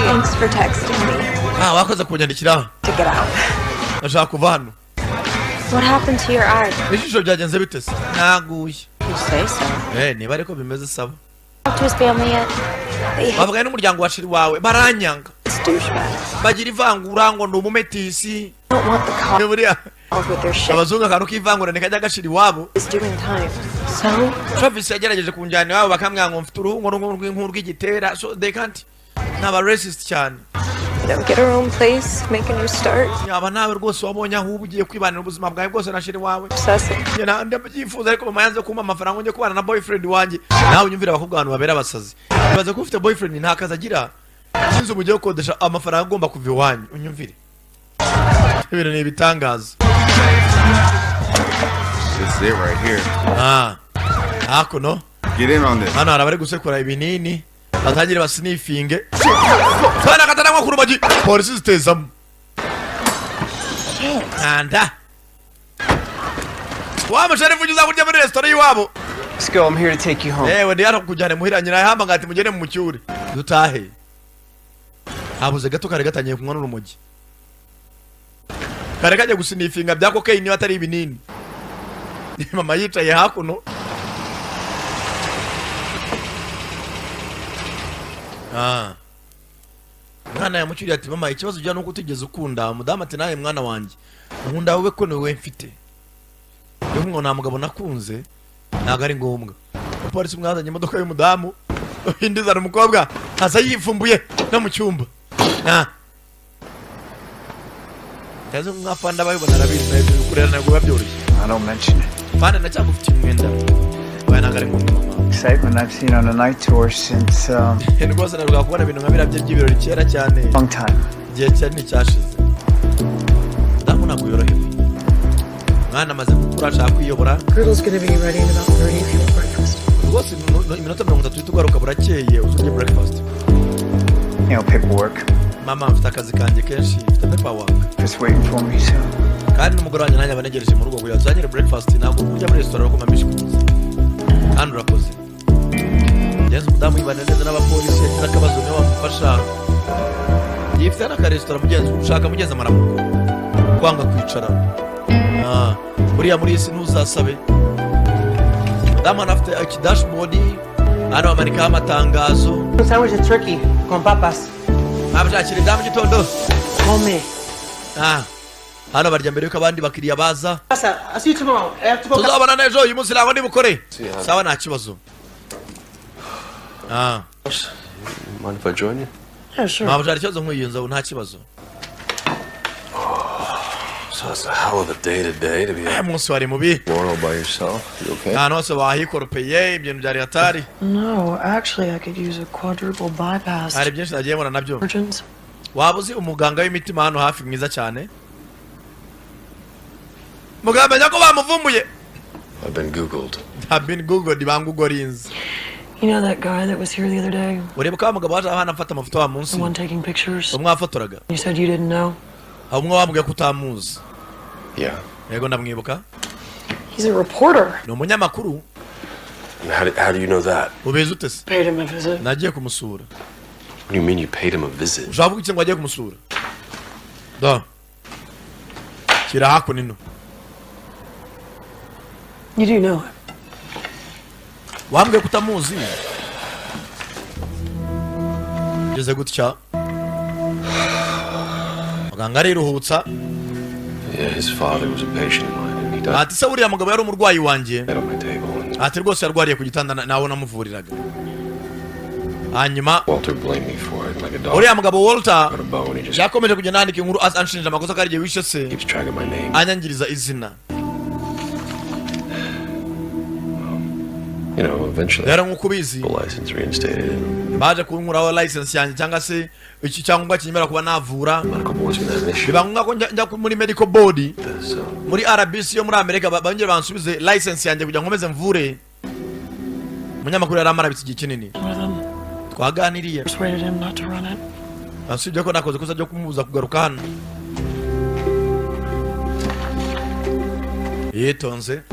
Thanks for texting me. Wakoze kunyandikira. To get out. Nashaka kuva hano. What happened to your eye? Ijisho ryagenze bite se? Naguye. You say so. Niba ariko bimeze saba. Talk to his family yet? Bavuga n'umuryango washiri wawe baranyanga. Douchebag. Bagira ivangura ngo ndi umumetisi. Don't want the cop with their shit. Abazungu akantu k'ivangura nikajya gashira iwabo. Is doing time. So? Travis yagerageje kunjyana iwabo bakamwanga ngo mfite uruhu rw'inkuru rw'igitera, so they can't. Naba racist cyane. Don't get our own place, make a new start. Yaba nawe rwose wabonye aho ugiye kwibanira ubuzima bwawe bwose na shiri wawe. Obsessive. Ndabyifuza ariko mama yanze kumpa amafaranga njye kubana na boyfriend wanjye. Nawe unyumvira abakobwa abantu babera abasazi. Bibaze ko ufite boyfriend nta kazi agira. Sinzi umujye gukodesha amafaranga agomba kuva iwanyu, unyumvire. Ibintu ni ibitangaza. This is it right here. Hakuno. Get in on this. Hano hari abari gusekura ibinini. Batangire basnifinge. Fana katana kwa kurubaji. Polisi zitezamo. Anda. Wama sharifu ujuza kurya muri restaurant iwabo. Let's go, I'm here to take you home. Wewe ndi hano kujyane muhira nyina yahamba ngati mugene mu mucyure. Dutahe. Habuze gato kare gatanye kunywa n'urumogi. Kare kajya gusnifinga bya cocaine batari ibinini. Ni mama yicaye hakuno. Mwana yamucyuriye ati mama ikibazo ujya nuko utigeze ukunda. Mudamu ati nawe mwana wanjye nkunda wowe ko niwe mfite. Yo ngo nta mugabo nakunze ntago ari ngombwa. Polisi mwazanye imodoka y'umudamu indizana umukobwa hasa yifumbuye no mu cyumba. Kaze mwafanda bayibona arabizi kurera nago babyoroshye. I don't mention it. Fana nacyagufite umwenda. Baya ntago ari ngombwa. Excitement I've seen on a night tour since rwose naruga kubona ibintu nka birabye by'ibirori kera cyane. Long time. Gihe cyane cyashize. Ndamu ntabwo yorohewe. Mwana amaze gukura ashaka kwiyobora. Griddle's gonna be ready in about 30 if you want breakfast. Rwose iminota 30 tugaruka burakeye uzurye breakfast. You know, paperwork. Mama mfite akazi kanjye kenshi, mfite paperwork. Just waiting for me, so. Kandi n'umugore wanjye nanjye abanegereje mu rugo kugira tuzanyire breakfast ntabwo kujya muri restaurant ko mamishikunze. Kandi urakoze. Yesu mudamu yibana neza n'abapolisi yagira akabazo niwe wamufasha. Yifite n'akaresitora mugenzi ushaka mugenzi amaramuko. Kwanga kwicara. Buriya muri isi ntuzasabe. Mudamu anafite ikidashboard hano amarikaho amatangazo. Sandwich of turkey con papas. Abashakira indamu gitondo. Come. Hano barya mbere yuko abandi bakiriya baza. I'll see you tomorrow. I have to go. Tuzabana nejo uyu munsi ntabwo ndibukore. Sawa nta kibazo. Mind if I join you? Yeah, sure. Mama cyari kibazo nk'uyunza nta kibazo. So it's a hell of a day today to be Munsi wari mubi. all by yourself. You okay? Nta nose bahikoropeye ibintu byari hatari. No, actually I could use a quadruple bypass. Hari byinshi nagiye mbona nabyo. Surgeons. Waba uzi umuganga w'imitima hano hafi mwiza cyane? Muganga nyako bamuvumbuye. I've been Googled. I've been Googled bangugorinze. You know that guy that was here the other day? Ureba mugabo waje hano afata amafoto wa munsi. The one taking pictures? Umwafotoraga. You said you didn't know? Umwe wambwiye ko utamuzi. Yeah. Yego ndamwibuka. He's a reporter. Ni umunyamakuru. How do you know that? Ubeze ute se? Paid him a visit. Nagiye kumusura. What do you mean you paid him a visit? Ujavuga iki ngo agiye kumusura? Da. Kira hakuno. You do know him. wambwiye kutamuzi ngeze gutya muganga ariruhutsa. Yeah, his father was a patient of mine and he died. Ati se buriya mugabo yari umurwayi wanjye. At my table. Ati rwose yarwariye ku gitanda nawe namuvuriraga. Hanyuma Walter blamed me for it like a dog. uriya mugabo Walter Got a bone, he just yakomeje kugenda yandika inkuru anshinja amakosa ko arigiye wishe se keeps track of my name. anyangiriza izina. You know, eventually rero nk'uko ubizi the license reinstated and baje kunkuraho license yanjye cyangwa se iki cyangombwa kinyemera kuba navura. medical board's been having issues. biba ngombwa ko njya muri medical board So, muri RBC yo muri Amerika bongere bansubize license yanjye kugira ngo nkomeze mvure. Umunyamakuru yari amarabitse igihe kinini twaganiriye Persuaded him not to run it. asubye ko nakoze kosa ryo kumubuza kugaruka hano. yitonze.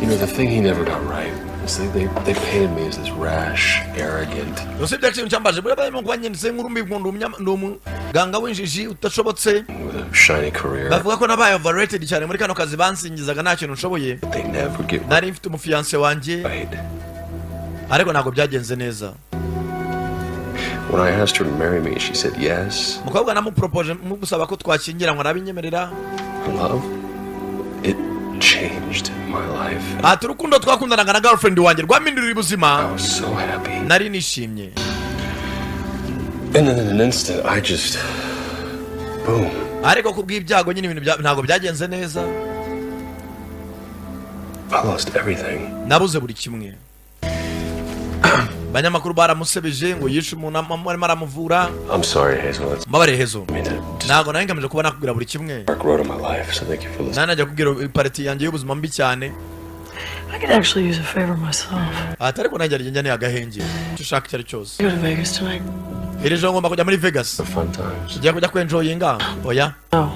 you know, the thing he never got right is they painted me as this rash, arrogant. usibye ikintu cyambaje buriya barimo kuba nyenditse nkuru mbi ndi umuganga w'injiji utashobotse With a shiny career. bavuga ko nabaye overrated cyane muri kano kazi bansingizaga nta kintu nshoboye. They never get nari mfite umufiance wanjye right. ariko ntabwo byagenze neza. When I asked her to marry me, she said yes. umukobwa namupropose mugusaba ko twashyingiranwa arabinyemerera. Love, it changed my life. ati urukundo twakundanaga na girlfriend wanjye rwamindurira I ubuzima. was so happy. nari nishimye. And then in an instant, I just, boom. ariko kubw'ibyago nyine ibintu ntabwo byagenze neza. I lost everything. nabuze buri kimwe. abanyamakuru baramusebeje ngo yishe umuntu arimo aramuvura. I'm sorry, Hazel. It's, mbabarire Hezo, I mean, ntabwo nari ngamije kuba nakubwira buri kimwe. dark road of my life, so thank you for listening. nari najya kubwira pariti yanjye y'ubuzima mbi cyane. I could actually use a favor myself. ati ariko nanjye arigenda ni agahenge icyo ushaka icyo ari cyose. Go to Vegas tonight. iri joro ngomba kujya muri Vegas. Fun times. tugiye kujya kwenjoyinga. oya No,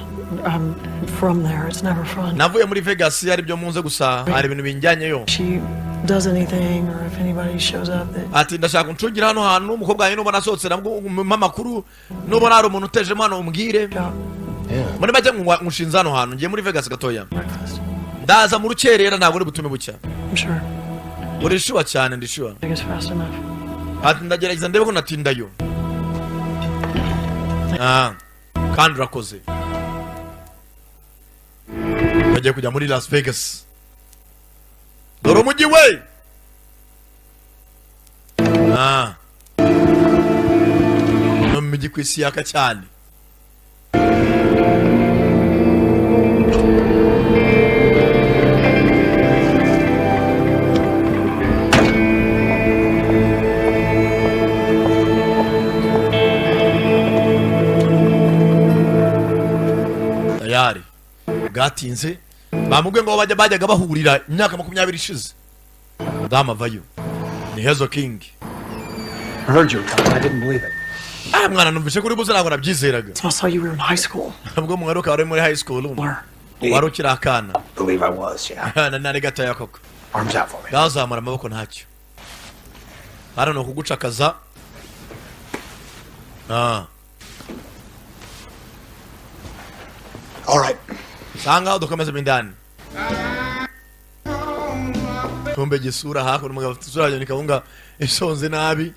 I'm from there. It's never fun. navuye muri Vegas ari byo munze gusa hari ibintu binjyanyeyo. She does anything, or if anybody shows up that ati ndashaka uncungira hano hantu umukobwa wanjye nubona asohotse nabwo umpa amakuru nubona hari umuntu utejemo hano umbwire. Yeah. muri make nkushinze hano hantu ngiye muri Vegas gatoya. breakfast. ndaza mu rukerera ntabwo uri butume bucya. I'm sure. uri shuwa cyane ndi shuwa. I think it's fast enough. ati ndagerageza ndebe ko natindayo. kandi urakoze. bagiye kujya muri Las Vegas. dore umujyi we. no mu mijyi ku isi yaka cyane. tayari bwatinze bamubwiye ngo bajyaga bahurira imyaka 20 ishize. Dama vayo ni Hezo King. I heard you were coming. I didn't believe it. mwana numvise kuri buze ntabwo nabyizeraga. I saw you were in high school. nabwo mwaruka wari muri high school Where? wari ukiri akana. Believe I was, yeah. nari gatoya koko. Arms out for me. gazamura amaboko ntacyo. hano ni ukugucakaza. All right. sanga udukomeze mindani. kumbe gisura hakuno umugabo afite isura yanika bunga isonze nabi.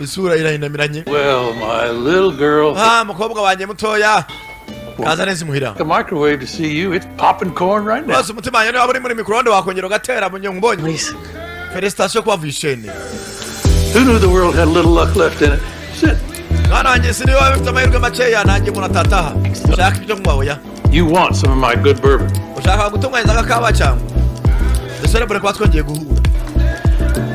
isura irahinamiranye. Well, my little girl. mukobwa wanjye mutoya. kaza neza imuhira. The microwave to see you. It's popping corn right now. bose umutima yanjye waba uri muri microonde wakongera ugatera mu nyungu mbonye. Please. Felicitation kuba vishene. Who knew the world had a little luck left in it? Sit. mwana wanjye sini wawe mfite amahirwe makeya nanjye umuntu atataha. ushaka ibyo kunywa ya. You want some of my good bourbon. ushaka gutunganyiriza agakawa cyangwa dusore bure kuba twongeye guhura.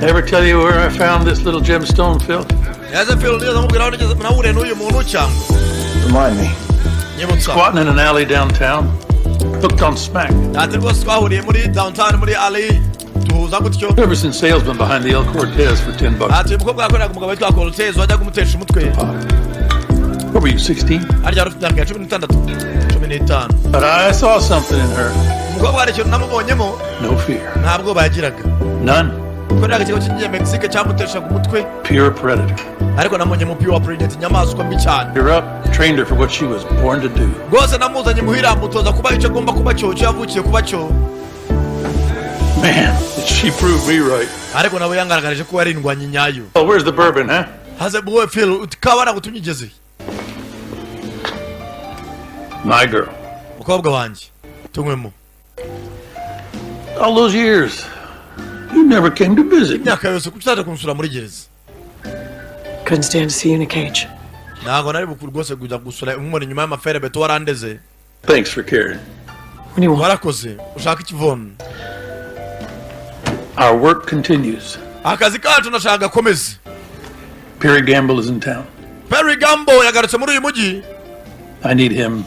Ever tell you where I found this little gemstone, Phil? yaze Phil niyo zamubwira aho nigeze nahure n'uyu muntu cyangwa. Remind me. nyibutsa. Squatting in an alley downtown. Hooked on smack. ati rwose twahuriye muri downtown muri alley tuhuza gutyo. Jefferson salesman behind the El Cortez for $10. ati uyu mukobwa yakoreraga umugabo witwa Cortez wajya kumutesha umutwe. What were you, 16? harya wari ufite imyaka 16 15. But I saw something in her. umukobwa hari ikintu namubonyemo. No fear. nta bwoba yagiraga. None. koreraga ikigo cy'ingiye Mexique cyamuteshaga umutwe. Pure predator. ariko namubonyemo pure predator inyamaswa mbi cyane. You're up, trained her for what she was born to do. rwose namuzanye muhira mutoza kuba icyo agomba kuba cyo yavukiye kuba cyo. Man, she proved me right. ariko nabo yangaragaje ko yarindwanye nyayo. Oh, where's the bourbon, huh? Haze boy Phil utkabana gutunyigeze. My girl. Mukobwa wanje. Tumwemo. All those years, you never came to visit. Imyaka yose kucyata kunsura muri gereza. Couldn't stand to see you in a cage. Ntago nari bukuru rwose kujya gusura umwe nyuma y'amafere beto warandeze. Thanks for caring. Warakoze ushaka ikivono. Our work continues. Akazi kacu nashaka gakomeze. Perry Gamble is in town. Perry Gamble yagarutse muri uyu mujyi. I need him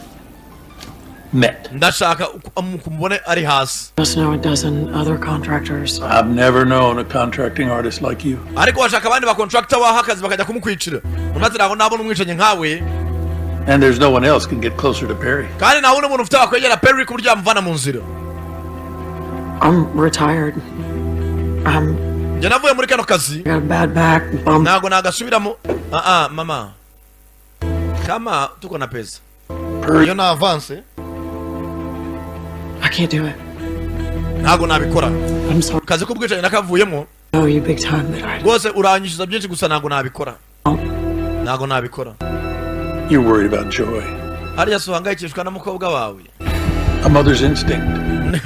met. Ndashaka kumubone ari hasi. Just know a dozen other contractors. I've never known a contracting artist like you. Ariko washaka abandi ba contractor baha akazi bakajya kumukwicira. Umaze naho nabona umwicanye nkawe. And there's no one else can get closer to Perry. Kandi naho umuntu ufite akwegera Perry ku buryo amuvana mu nzira. I'm retired. Njye navuye muri kano kazi. Got a bad back. Ntago nagasubiramo. Mama. Kama tuko na pesa. Iyo na avance. I can't do it. Ntago nabikora. I'm sorry. Kazi kubwicanye nakavuyemo. Oh, you big time that I. Rwose uranyishyuza byinshi gusa ntago nabikora. Ntago nabikora. You're worried about Joy. Hariya suhangayikishwa na mukobwa wawe. A mother's instinct.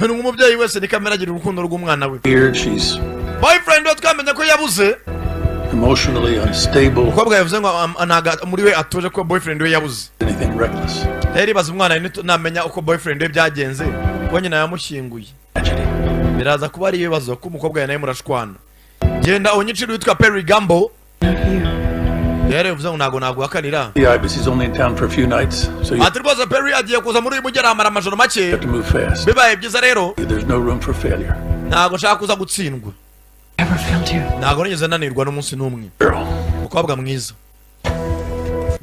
Umubyeyi wese ni kamera agira urukundo rw'umwana we. Here she's boyfriend we twamenye ko yabuze. Emotionally unstable. Umukobwa yavuze ngo anaga muri we atuje ko boyfriend we yabuze. Anything reckless. Rero baza umwana namenya uko boyfriend we byagenze. Ko nyina yamushyinguye. Biraza kuba ari ibibazo ko umukobwa yanaye murashwana. Genda onyiciro witwa Perry Gamble. Yare uvuze ngo ntago akanira. Yeah, but he's only in town for a few nights. So you Atriboza Perry agiye kuza muri uyu mujyi aramara amajoro make. have to move fast. Bibaye byiza rero. There's no room for failure. Ntago nshaka kuza gutsindwa. Never failed you. Ntago nigeze nanirwa n'umunsi n'umwe. Girl. Mukobwa mwiza.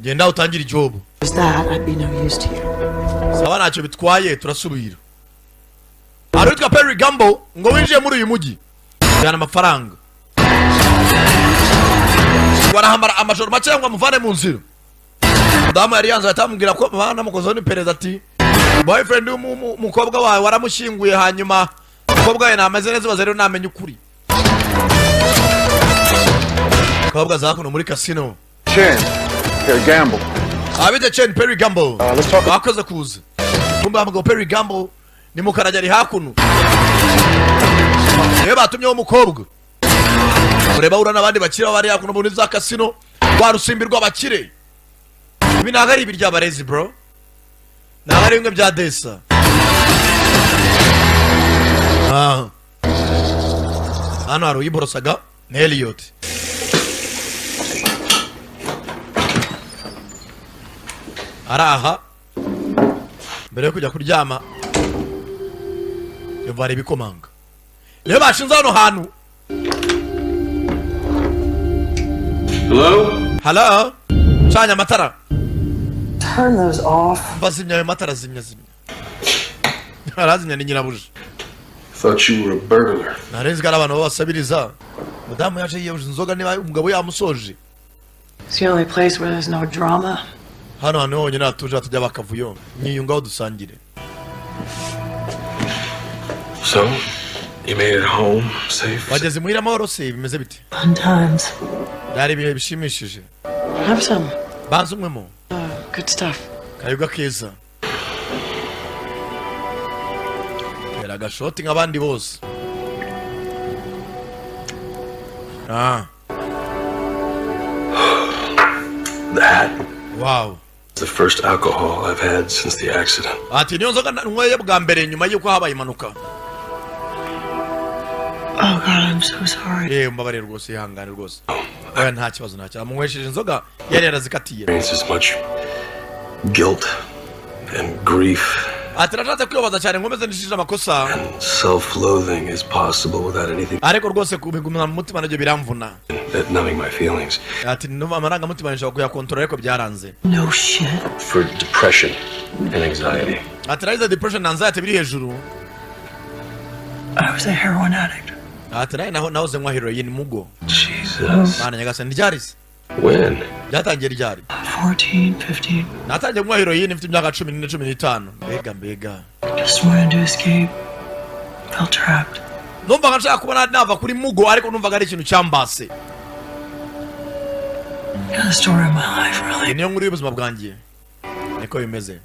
Genda utangira job. Is that I'd be no use to you. Sawa ntacyo bitwaye turasubira. Arutwa Perry Gamble ngo winjiye muri uyu mujyi. Yana amafaranga. Warahamara amajoro make ngo amuvane mu nzira. Mudamu yari yanze atamubwira ko bana mukozo ni pereza ati boyfriend umukobwa wawe waramushyinguye hanyuma umukobwa we namaze neza baze rero namenye ukuri. Mukobwa zakuno muri casino. Perry Gamble. Abide Chen Perry Gamble. Let's talk. Bakoze kuza. Kumba amago Perry Gamble ni mukarajya ari hakuno. Niwe batumye wo mukobwa. Ureba ura nabandi bakira bari hakuno muri za casino warusimbirwa bakire. Ibi ntago ari ibirya barezi bro. Ntago ari bimwe bya desa. Hano hari uyiborosaga na Elliot. Araha mbere yo kujya kuryama yavara ibikomanga. Niyo bashinze hano hantu. Hello? Canya amatara. Turn those off. Bazimya ayo matara zimya. Arazimya ni nyirabuje. Thought you were a burglar. Narenze gara abantu babasabiriza. Mudamu yaje yiyuje inzoga niba umugabo yamusoje. It's the only place where there's no drama. Hano hano honyine atuje tujya bakavuyo. Nyiyungaho dusangire. So, you made it home safe? Wageze muhira amahoro se bimeze bite? Fun times. Byari ibihe bishimishije. Have some. Banze umwemo. Good stuff. Kayuga keza. Era gashoti nk'abandi bose. That. Wow. The first alcohol I've had since the accident. Ati niyo nzoga nyweye bwa mbere nyuma yuko habaye impanuka. Oh God, I'm so sorry. Mbabarira rwose ihangane rwose. Oya nta kibazo nta cyane. Munywesheje inzoga yari yarazikatiye. It's as much guilt and grief. Ati nashatse kwibaza cyane nkomeze nishije amakosa. Self-loathing is possible without anything. Ariko rwose kubigumira mu mutima nabyo biramvuna. That numbing my feelings. Ati no amaranga mutima nshaka kuyakontrola ariko byaranze. No shit. For depression and anxiety. Ati raiza depression and anxiety biri hejuru. I was a heroin addict. Ati nahoze nywa heroin mugo. Jesus. Bana nyagase ndijarisi. When? Byatangiye ryari? 14, 15. Natangiye nywa heroin mfite imyaka 14 15. Mbega. Just wanted to escape. Felt trapped. numvaga nshaka kubona nava kuri mugo ariko numvaga ari ikintu cyambase. The story of my life, really. Niyo nkuru y'ubuzima bwanjye niko bimeze.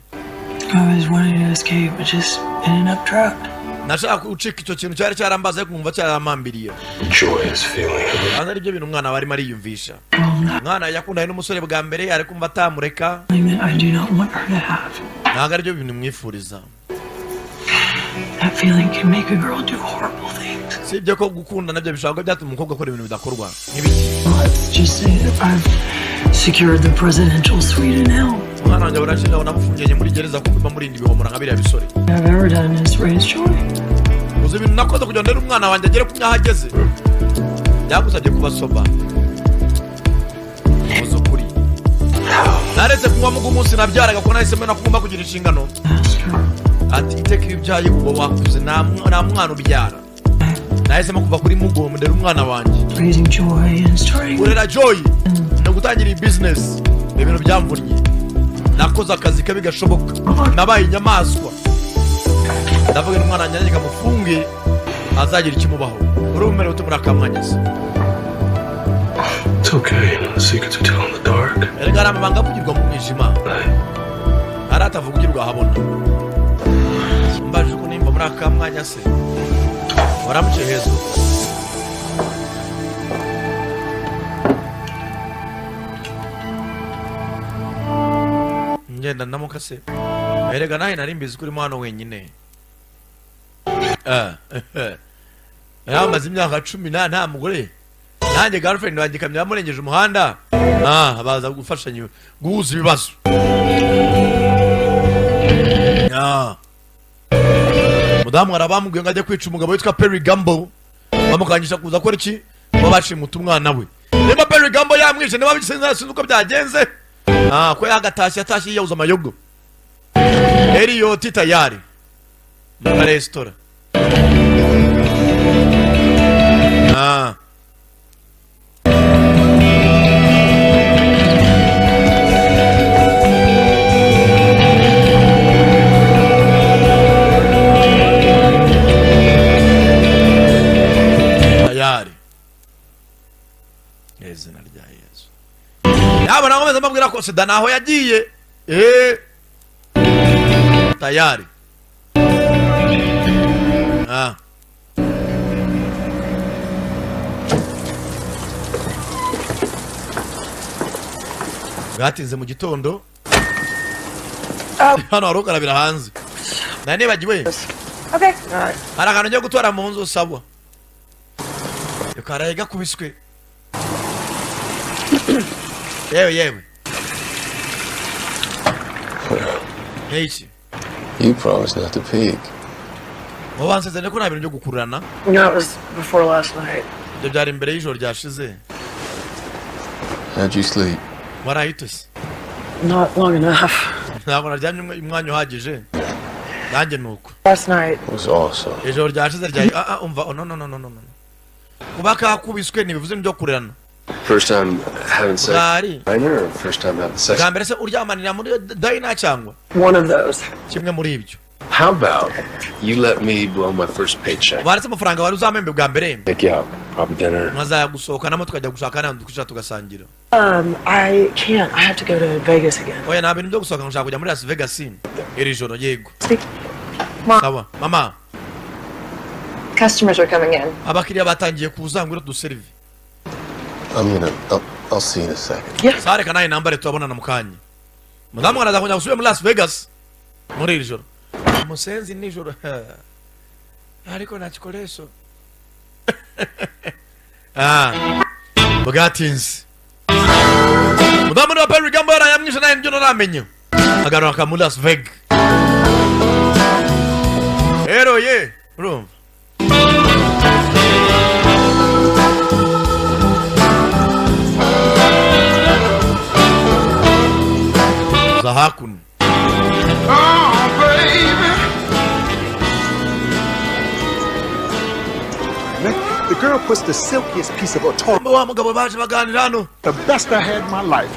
I was wanting to escape, but just ended up trapped. Nashaka gucika icyo kintu cyari cyarambaze kumva cyaramambiriye. Joyous feeling. Kandi ari byo bintu umwana barimo ariyumvisha. Umwana yakundanye n'umusore bwa mbere ariko kumva atamureka. I do not want her to have. Ntabwo ari byo bintu mwifuriza. That feeling can make a girl do horrible things. Si ibyo ko gukunda nabyo bishobora byatuma umukobwa akora ibintu bidakorwa. Nk'ibiki. Let's just say that I've secured the presidential suite in hell. Umwana wanjye burashinga namufungiye muri gereza kuko murinda ibihomora nka biriya bisore. I've ever done is raise Joy. Uzi ibintu nakoze kugira ngo umwana wanjye agere ku myaha ageze. Byagusabye kuba soba. Uzi ukuri. Naretse kunywa mugo umunsi nabyaraga ko nahise mena kumva kugira inshingano. Ati iteka ibyaye uba wakuze nta mwana ubyara. Nahisemo kuva kuri mugo ndera umwana wanjye. Raising Joy and starting. Urera Joy no gutangira business. Ibintu byamvunnye. Nakoze akazi kabi gashoboka. Nabaye inyamaswa. Ndavuga umwana wanjye nyine kamufunge azagira ikimubaho. Urumere utumura kamwanyase. It's okay. The secrets are told in the dark. Erega amabanga avugirwa mu mwijima. Aratavugirwa habona. Mbaje ko nimba muri akamwanya se. Waramuce hezo. Ngenda namukase. Erega nahe nari mbizi kuri mwana wenyine. Yamaze imyaka 10 nta mugore. Nanjye girlfriend wanjye kamya yamurengeje umuhanda. Baza gufashanya guhuza ibibazo. Mudamu arabamubwiye ngo ajye kwica umugabo witwa Perry Gamble. Bamukangisha kuza akora iki? Babashimuta umwana we. Niba Perry Gamble yamwishe niba bisenza sinzi uko byagenze. Ko yagatashye atashye yawuza amayogo. Eriyo titayari. Mu restaurant. Tayari. Izina rya Yesu. Yaba nagomeza mbabwira ko sida naho yagiye. Tayari. Gatinze mu gitondo. Hano harukarabira hanze. Nani bagiwe? Okay. Hari akantu njya gutora mu nzu sabwa. Yokaraye gakubiswe. Yewe. Hey. You promised not to peek. Wabansezeranye ko nta bintu byo gukururana. No, it was before last night. Ibyo byari imbere y'ijoro ryashize. How'd you sleep? Warahituse. Not long enough. Ntabwo naryamye umwanya uhagije. Nanjye nuko. Last night was awesome. Ijoro ryashize ryayi umva no. Kuba kakubiswe ntibivuze n'ibyo kurerana. First time having sex Gari. diner or first time having sex? Bwa mbere se uryamanira muri diner cyangwa? one of those. Kimwe muri ibyo. How about you let me blow my first paycheck? Waretse amafaranga wari uzamembe bwa mbere. Take you out, probably dinner. Mwazaya gusohokanamo tukajya gushaka n'ahantu tukishaka tugasangira. I can't. I have to go to Vegas again. Oya nta bintu byo gusohoka nshaka kujya muri Las Vegas iri joro yego. Sawa mama. Customers are coming in. Abakiriya batangiye kuza ngo duserve. I'll see you in a second. Yeah. Sare kana inambare tubabona na mukanye. Mudamu araza kunya gusubira muri Las Vegas muri iri joro. Musenzi nijoro. Ariko nakikoresho. Bugatins. Mudamu wa Perry Gamble yamwishe naye njye naramenye. Agaruka muri Las Vegas. Hero ye, urumva. Zahakun. The girl puts the silkiest piece of a toy. The best I had in my life.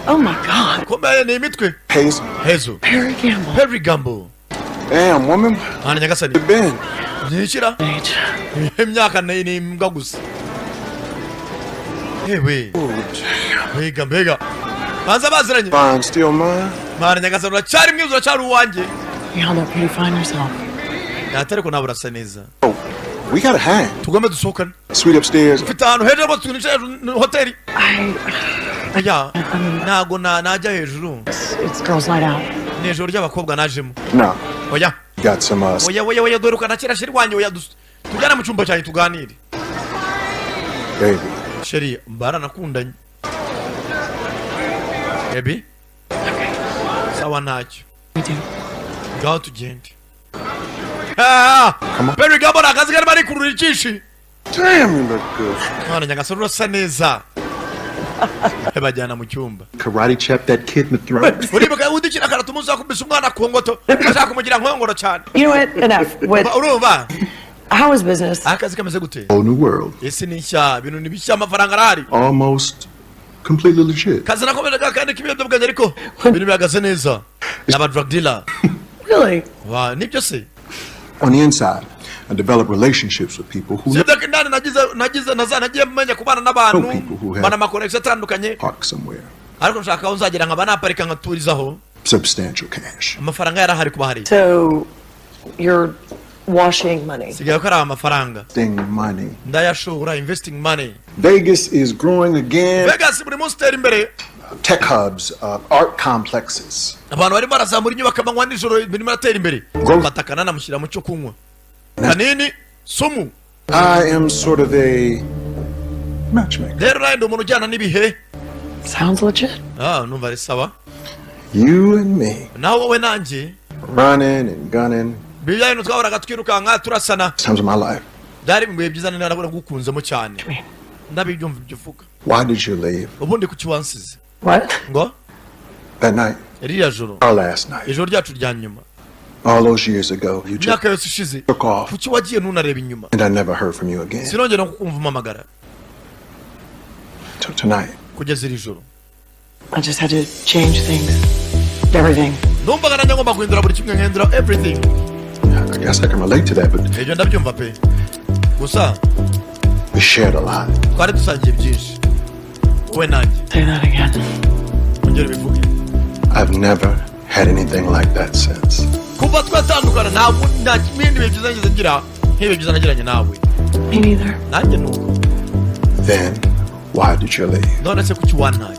Oh my God. Hazel. Perry Gamble. Perry Gamble. Damn, woman. Mwana nyagasani. Where you been? Nyishira. Imyaka ni imbwa gusa. Ewe. Mbega. Banza baziranye. Fine, still mine. Mwana nyagasani uracyari mwiza uracyari uwanjye. You held up pretty fine yourself. Yatari ko nawe urasa neza. Oh, we gotta hang. Tugomba dusohokana. Suite upstairs. Ufite ahantu hejuru ngo tunishe hoteli. Aya. Nago najya hejuru. It's girls' night out. Nejoro ry'abakobwa najemo. No. Oya. Got some Oya doruka nakira sheri wanjye oya tujyana mu cyumba cyawe tuganire. Baby. Sheri mbara nakundanye. Baby. Sawa ntacyo. We do. Gaho tugende. Perry Gabon akazi kari bari kurura ikishi. Damn, you look good. Mwana nyagasani urasa neza. Bajyana mu cyumba. Karate chop that kid in the throat. Uribuka udikira karatu muza kubisa umwana kongoto. Ashaka kumugira nkongoro cyane. You know what? Enough. What? Urumva? How is business? Akazi kameze gute? Whole new world. Ese ni nshya bintu ni bishya amafaranga arahari. Almost completely legit. Kazi nakomeje kandi kibyo bwanje ariko bintu bihagaze neza. Aba drug dealer. Really? Wa nibyo se. On the inside, I develop relationships with people who nagiye menya kubana n'abantu bana makonex atandukanye park somewhere. Ariko nshaka uzagera nkaba naparika nkaturizaho Substantial cash. Amafaranga yarahari kuba hari. So you're washing money. Sigaye ko ari amafaranga. Investing money. Ndayashora investing money. Vegas is growing again. Vegas buri munsi tera imbere. Tech hubs, art complexes. Abantu bari barazamura inyubako amanywa nijoro birimo atera imbere. Batakana namushyira mu cyo kunywa. Kanini sumu. I am sort of a matchmaker. Rero nawe ndi umuntu ujyana n'ibihe. Sounds legit. Numva ari sawa. You and me. Nawe wowe nanjye. Running and gunning. Biya ino twahoraga twirukanka turasana. Times of my life. Byari bigoye byiza nari narabona gukunzemo cyane. Ndabibyumva ibyo uvuga. Why did you leave? Ubundi kuki wansize? What? Ngo? That night. Iriya joro. Our last night. Ijoro ryacu rya nyuma. All those years ago, you just Myaka yose ishize. took off. Kuki wagiye ntunareba inyuma? And I never heard from you again. Sinongera kukumva umamagara. Till tonight. Kugeza iri joro. I just had to change things. Everything. Numvaga nanjye ngomba guhindura buri kimwe nkahindura everything. I guess I can relate to that, but Ibyo ndabyumva pe. Gusa we shared a lot. twari dusangiye byinshi. Wowe nanjye. Say that again. Ongera bivuge. I've never had anything like that since. Kuva twatandukana ntabwo nta kimwe byiza ngeze ngira nk'ibi byiza nagiranye nawe. Me neither. Nanjye nuko. Then, why did you leave? None se kuki wantaye?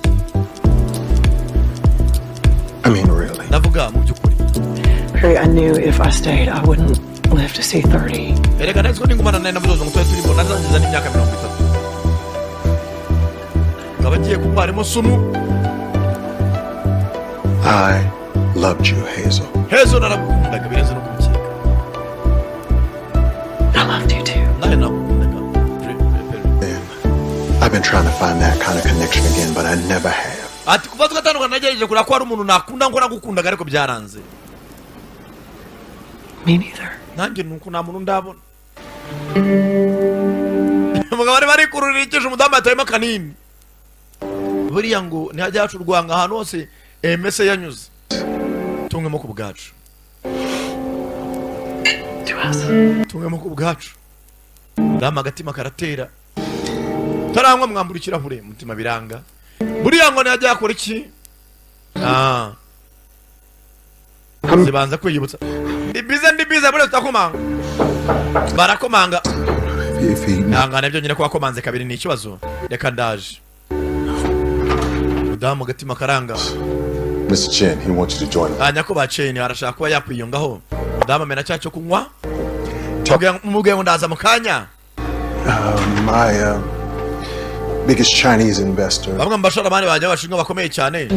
I mean, really. Ndavuga mu by'ukuri. Harry, I knew if I stayed, I wouldn't live to see 30. Erega nari ko ningumana nawe namuzozo ngo twari turimo nazangiza n'imyaka 30. Ngaba ngiye kuba harimo sumu. I loved you, Hazel. Hazel naragukundaga birenze no kumukeka. I loved you too. Nawe nagukundaga. And I've been trying to find that kind of connection again, but I never have. Ati kuva twatandukana nagerageje kureba ko hari umuntu nakunda ngo nagukundaga ariko byaranze. Me neither. Nanjye nuko nta muntu ndabona. Umugabo bari kururira ikije umudamu atayemo kanini. Buriya ngo ntihajya hacu urwanga ahantu hose emese yanyuze. Tungemo ku bwacu. Tungemo ku bwacu. Ndama agatima karatera. Tarangwa mwambura ikirahure mutima biranga. Buriya ngo ntihajya akora iki? Zibanza kwiyibutsa. Ndi bize buri tutakomanga. Barakomanga. Nanga nabyo nyine ko wakomanze kabiri ni ikibazo. Reka ndaje. Mudamu gatima karanga. Mr. Chen, he wants you to join him. Nyako ba Chen arashaka kuba yakwiyongaho. Mudamu amena cyacu kunywa. Mubwiye ngo ndaza mu kanya. My biggest Chinese investor. Bamwe mbashora bane bajya bashinga bakomeye cyane.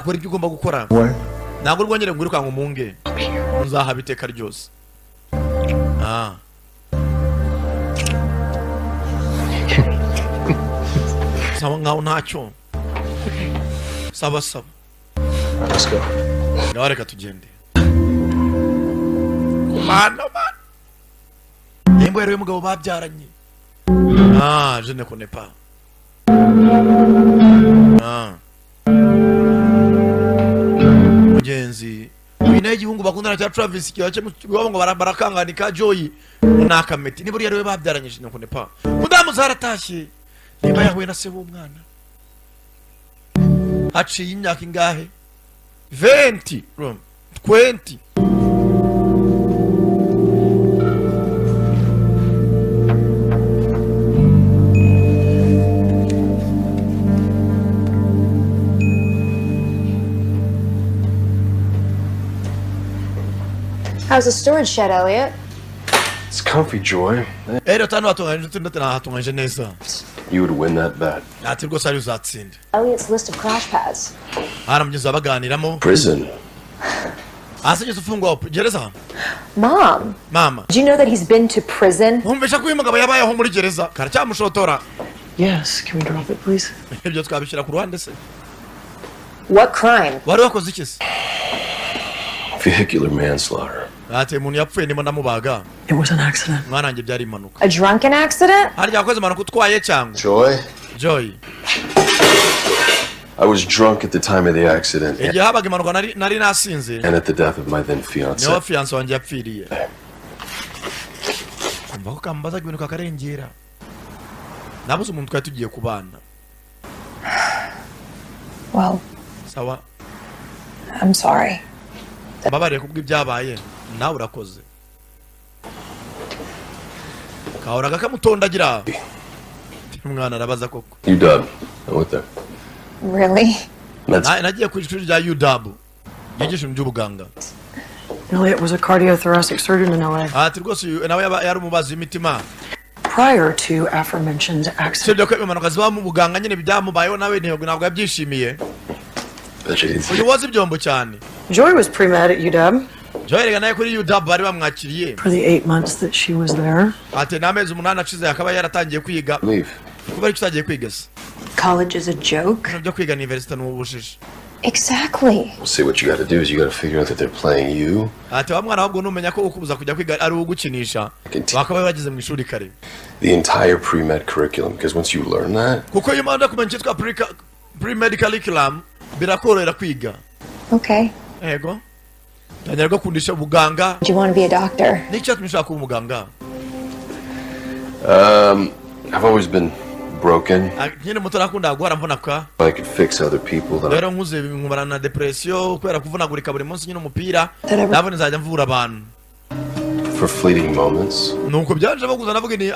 Kora ibyo ugomba gukora. Ntabwo rwongere ngwiruka ngo munge. Nzahabiteka ryose. Sawa ngaho ntacyo. Saba. Let's go. Nawe reka tugende. Mana. Yembo yari umugabo babyaranye. Je ne connais pas. Mugenzi. nayo igihungu bakundana cya Travis kibace ngo barakanganika Joy nakameti ni buriya rwe babyaranyije nuko ne pa mudamu zaratashye niba yahuye na se w'umwana haciye imyaka ingahe 20 How's the storage shed, Elliot? It's comfy, Joy. You would win that bet. Elliot's list of crash pads. Prison. Mom. Do you know that he's been to prison? Yes, can we drop it, please? What crime? Vehicular manslaughter. It was an accident. A drunken accident? Joy. I was drunk at the time of the accident and at the death of my then fiance. Well, I'm sorry. Babariye kubw'ibyabaye nawe urakoze kahoraga kamutondagira umwana arabaza koko UW I went there. Really? Nagiye ku ishuri rya UW yigisha iby'ubuganga. Elliot was a cardiothoracic surgeon in LA. Ati rwose nawe yari umubazi w'imitima. Prior to aforementioned accident. Sibyo ko impanuka ziba mu buganga nyine byamubayeho nawe ntabwo yabyishimiye. Uyu wazi byombo cyane. Joy was pre-med at UW. Joy rega naye kuri UW bari bamwakiriye. For the 8 months that she was there. Ati n'amezi 8 acize akaba yaratangiye kwiga. Kuba ari cyagiye kwiga se. College is a joke? Nabyo kwiga university n'ubushishi. Exactly. Well, see, what you got to do is you got to figure out that they're playing you. Ati wa mwana wabwo numenya ko ukubuza kujya kwiga ari ugukinisha. Bakaba bagize mu ishuri kare. The entire pre-med curriculum, because once you learn that. Kuko iyo manda kumenya cyitwa pre-medical curriculum birakorera kwiga. Okay. Ego. Tanyarwa kundisha ubuganga. Do you want to be a doctor? Nicyo tumishaka kuba umuganga. I've always been broken. Nyine muto nakunda guhora mvunaka. I could fix other people. Rero nkuze nkumara na depression kwera kuvunagurika buri munsi nyine umupira. Ndabone nzajya mvura abantu. For fleeting moments. Nuko byanje baguza navuga ni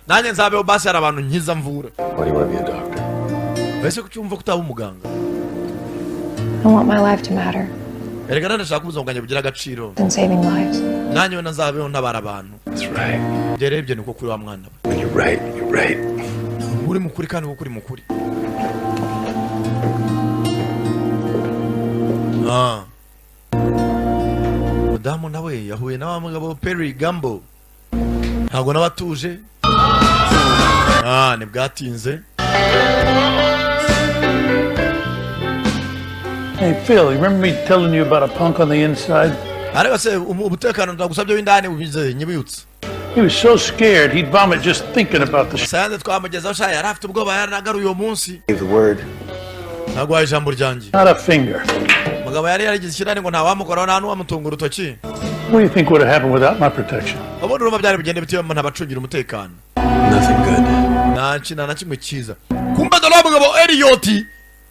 nanjye nzabeho basi hari abantu nkiza mvura. Why do you want to be a doctor? Bese kucyumva kutaba umuganga. I want my life to matter. Erega ndashaka ubuzima bwanjye bugira agaciro. And saving lives. Nanjye nazabeho ntabara abantu. That's right. Byerebye nuko kuri wa mwana. You're right. You're right. Uri mukuri kandi ukuri mukuri. Mudamu nawe yahuye na wa mugabo Perry Gambo. Ntabwo nabatuje. Ni bwatinze. Hey Phil, you remember me telling you about a punk on the inside? Ariko se umutekano ndagusabye w'indani ubize nyibiyutse. He was so scared he'd vomit just thinking about the Sande twamugezaho sha yari afite ubwoba yaragaruye uwo munsi. Give the word. Nagwaye ijambo ryanjye. Not a finger. Mugabo yari yarigize kirani ngo nta wamukoraho nta n'uwamutunga urutoki. What do you think would have happened without my protection? Abona urumva byari bigende bitiwe mu ntabacungira umutekano. Nothing good. Na kimwe cyiza. Kumbe dolo mugabo Elliot.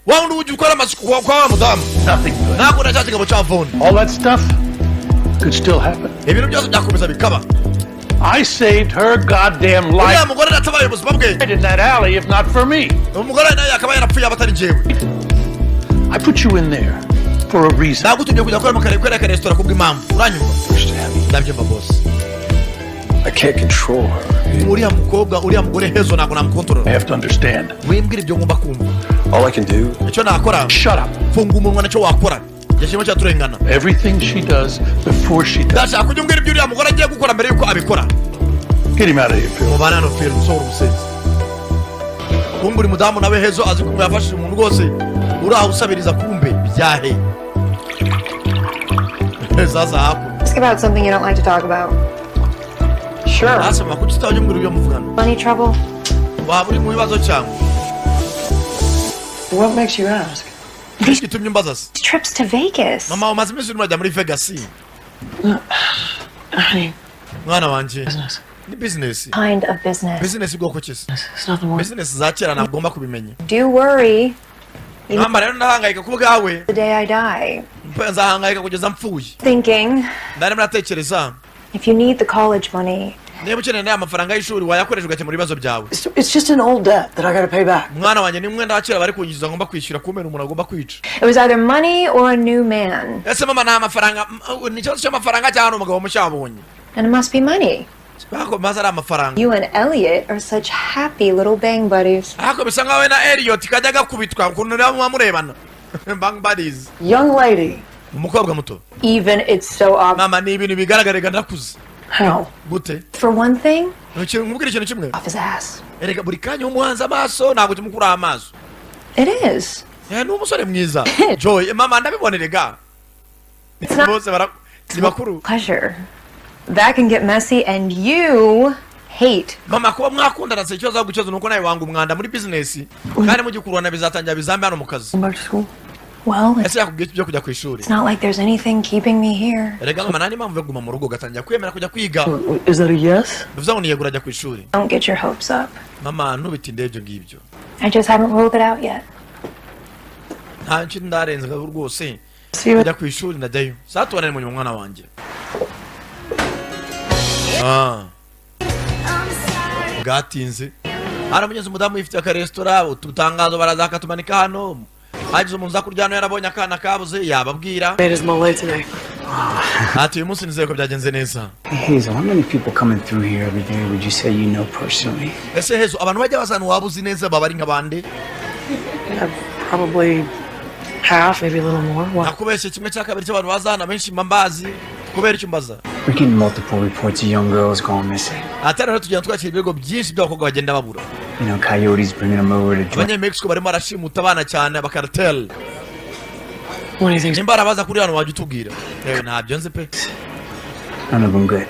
Wangu uje ukora amasuku kwa mudamu. Nothing good. Nako ndashaka ngo chavone. All that stuff could still happen. Ibintu byose byakomeza bikaba. I saved her goddamn life. Uriya mugore natabaye ubuzima bwe. In that alley if not for me. Umugore naye akaba yarapfuye abatari jewe. I put you in there for a reason. Nagutumye kujya gukora mu kare kwera restaurant kubw'impamvu. Uranyumva? Ndabyumva boss. I can't control her. Uriya mukobwa uriya mugore hezo nako namkontrol. I have to understand. Wimbwira ibyo ngomba kumva. All I can do. Icyo nakora. Shut up. Funga umunwa nacyo wakora. Yashimo cyaturengana. Everything she does before she does. Ndashaka kunyumvira ibyo uriya mugore agiye gukora mbere yuko abikora. Get him out of here, Phil. Mubana no Phil so umusenzi. Kumburi mudamu nawe hezo azi kumwe yafashije umuntu rwose. Uraho usabiriza kumbe byahe. Sasa hapo. Ask about something you don't like to talk about. Sure. Asa makuti tawanyumvira ibyo muvugana. Money trouble? Waba uri mu bibazo cyangwa? What makes you ask? Nishkitumye mbaza se. Trips to Vegas. Mama umaze iminsi urimo ajya muri Vegas. Honey. Mwana wanje. Business. Ni business. Kind of business. Business bwoko ki? It's nothing more. Business za kera nagomba kubimenya. Do worry. Mama rero ndahangayika ku bwawe. The day I die. Nzahangayika kugeza mpfuye. Thinking. Ndari muratekereza. If you need the college money. Niba ukeneye amafaranga y'ishuri wayakoresha ugakemura ibibazo byawe. It's just an old debt that I gotta pay back. Mwana wanjye ni mwenda wa kera bari kunyiza ngomba kwishyura kumena umuntu agomba kwica. It was either money or a new man. Ese mama nta mafaranga ni cyo cy'amafaranga cyangwa umugabo mushabonye. And it must be money. Bako maze ari amafaranga. You and Elliot are such happy little bang buddies. Ako bisa nkawe na Elliot kajya gakubitwa ukuntu rero murebana. Bang buddies. Young lady. Umukobwa muto. Even it's so obvious. Mama ni ibintu bigaragara ndakuze. How? Gute? For one thing, mubwira ikintu kimwe. off his ass. Erega buri kanya umuhanze amaso ntabwo kimukura amaso. It is. Ni umusore mwiza. Joy, mama ndabibonerega. It's not bose bakuru. pleasure. That can get messy and you hate. Mama kuba mwakundana se cyo zagucyoza nuko nawe wanga umwanda muri business. Kandi mugikurana bizatangira bizambe hano mu kazi. Back to school. Well, Ese yakubwiye byo kujya ku ishuri. it's not like there's anything keeping me here. Erega mama nani mpamvu yo kuguma mu rugo gatangira kwemera kujya kwiga. Is that a yes? Bivuze ngo niyegura ajya ku ishuri. Don't get your hopes up. Mama ntubitinde ibyo ngibyo. I just haven't ruled it out yet. Nta nshyi ndarenze rwose. See you. Ajya ku ishuri najyayo. Satubane mu mwana wanjye. Bwatinze. Aramunyeze umudamu yifite akaresitora ututangazo baraza katumanika hano. Hagize umuntu uza kurya hano yarabonye akana kabuze yababwira. Made his mom late today. Ati uyu munsi nizeye ko byagenze neza. Hazel, how many people coming through here every day would you say you know personally? Ese Hazel abantu bajya bazana wabuzi neza baba ari nk'abandi? Probably half, maybe a little more. What? Nakubeshye kimwe cya kabiri cy'abantu bazana benshi mbazi kubera icyo mbaza. We're getting multiple reports of young girls going missing. Atari rero tugenda twakira ibigo byinshi by'abakobwa bagenda babura. You know, coyotes bringing them over to drug. Abanyamexico barimo barashimuta abana cyane abakartel. What do you think? Nimba arabaza kuri hano wajya utubwira. Yewe ntabyo nzi pe. None of them good.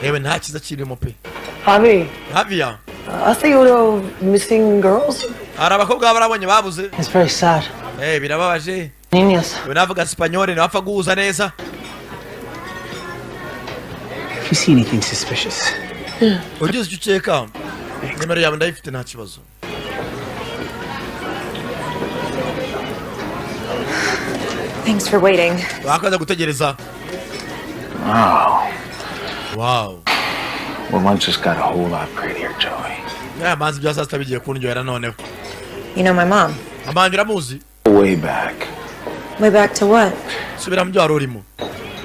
Yewe nta kiza kirimo pe. Javi. Javiya. I think you know missing girls. Hari abakobwa barabonye babuze. It's very sad. Birababaje. Niñas. We navuga Spanyol ntapfa guhuza neza. If you see anything suspicious. Ugize icyo ukeka. Nimero yawe ndayifite nta kibazo. Thanks for waiting. Wakaza gutegereza. Wow. Wow. Well, lunch just got a whole lot prettier, Joey. Manzi bya sasa bigiye kundyohera noneho. You know my mom. Amanje uramuzi? Way back. Way back to what? Subira mu byo wari urimo.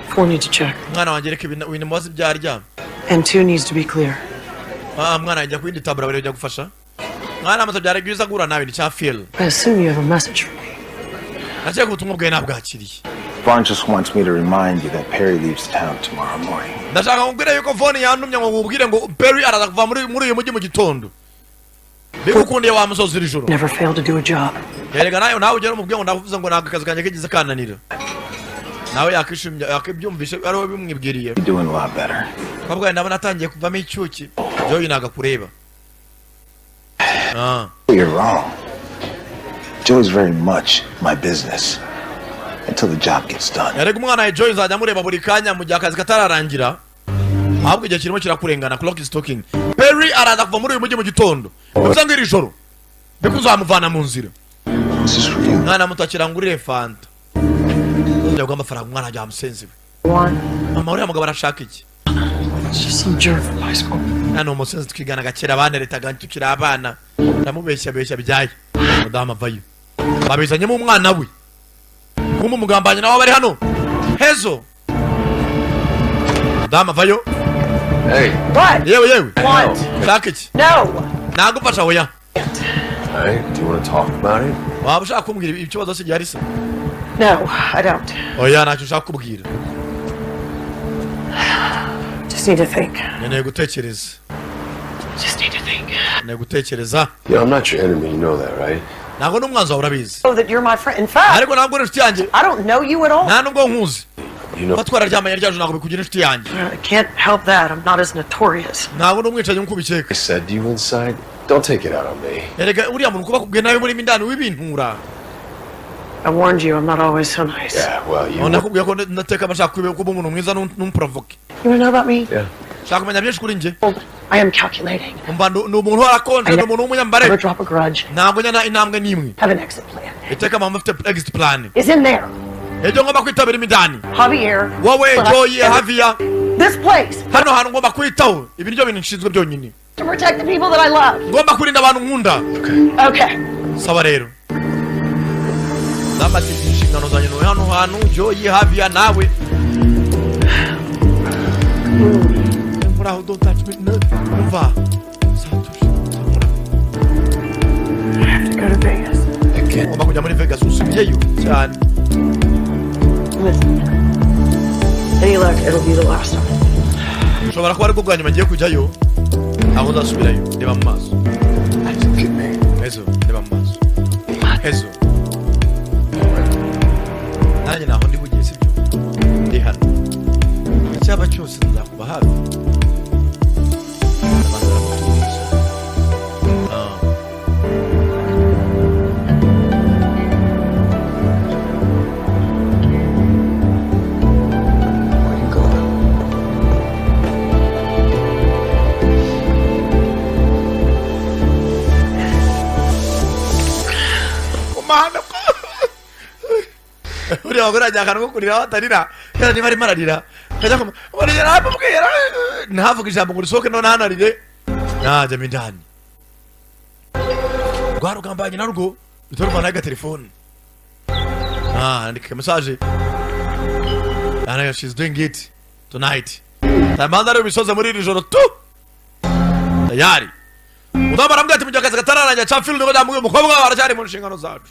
Four need to check. Mwana wanjye reka ibintu mubazi byarya. And two needs to be clear. Mwana ajya kwindi tabura bari bajya gufasha. Mwana amaze byari byiza gura nawe ni cya feel. I assume you have a message for me. Nagiye kubutumwa bwe nabwakiriye. Vaughn just wants me to remind you that Perry leaves town tomorrow morning. Ndashaka ngubwira yuko Vaughn yantumye ngo ngubwire ngo Perry araza kuva muri uyu mujyi mu gitondo. Bigukundiye wa musozi iri joro. Never failed to do a job. Erega nawe ugera umubwiye ngo ndavuze ngo naka kazi kanjye kigize kananira. Nawe yakishimye yakibyumvishe ari we bimwibwiriye. You're doing a lot better. Kwabwa ndabona atangiye kuvamo icyuki. Joy naga kureba. You're wrong. Joey's very much my business until the job gets done. Erega umwana Joy nzajya mureba buri kanya mu gihe akazi katararangira. Ahubwo igihe kirimo kirakurengana clock is talking. Perry araza kuva muri uyu mujyi mu gitondo. Uza ngiri joro. Bikuzamuvana mu nzira. This is for you. Mwana mutakira ngurire fanta. Njya amafaranga umwana ajya amusenziwe. Mama uriya mugabo arashaka iki? It's just some jerk from high school. Nano umusenzi twigana gakera abana letaga tukira abana. Ndamubeshya byaye. Mudamu avayo. Babizanye mu mwana we. Kumbe umugambanye nawe bari hano. Hezo. Mudamu avayo. Hey. What? Yewe. What? Shaka iki? No. Nagufasha oya. Hey, do you want to talk about it? Waba ushaka kumbwira ikibazo se gihari se? No, I don't. Oya ntacyo ushaka kubwira. Just need to think. Nkeneye gutekereza. Just need to think. Nkeneye gutekereza. Yeah, I'm not your enemy, you know that, right? Ntabwo n'umwanzi wawe urabizi. Oh, that you're my friend. In fact, Ariko ntabwo uri inshuti yanjye. I don't know you at all. Nta nubwo nkuzi. You know. Twararyamanye ryaje ntabwo bikugira inshuti yanjye. I can't help that. I'm not as notorious. Ntabwo n'umwicanyi nk'uko ubikeka. I said to you inside, don't take it out on me. Erega uriya muntu kuba kubwiye nawe muri indani w'ibintura. I warned you, I'm not always so nice. Yeah, well, you. nakubwiye ko nateka amashaka kuba umuntu mwiza n'umprovoke. You wanna know about me? Yeah. Shaka kumenya byinshi kuri nje. I am calculating. Umva ni umuntu warakonje, ni umuntu w'umunyambare. Never drop a grudge. Ntabwo nyana intambwe n'imwe. Have an exit plan. Iteka mama mfite exit plan. Is in there. Ejo ngomba kwitabira imidani. Javier. Wowe Joye Javier. This place. Hano hantu ngomba kwitaho. Ibiryo bintu nshinzwe byonyine. To protect the people that I love. Ngomba kurinda abantu nkunda. Okay. Sawa rero. Ndamati inshingano zanjye no hano hantu Joye Javier nawe. Muraho, don't touch me. Umva. I have to go to Vegas. Ngomba kujya muri Vegas usubiyeyo cyane. Listen. Any luck, it'll be the last time. Ushobora kuba ariko bwa nyuma ngiye kujyayo aho uzasubirayo. Reba mu maso. Ezo, reba mu maso. Ezo. Nanjye naho ndi bugiye sibyo. Ndi hano. Icyaba cyose nzakuba hafi. Uriya mugore ajya akantu ko kurira batarira kandi niba arimo ararira kajya kumurira amubwira ntavuga ijambo ngo risohoke none hanarire najya mindani rwa rugambanye narwo rutorwa naga telefone andika message and she's doing it tonight tamandara bisoza muri iri joro tu tayari udabara mbwa ati mujyakaza katararanya cha film ngo ndamwe umukobwa waracyari mu nshingano zacu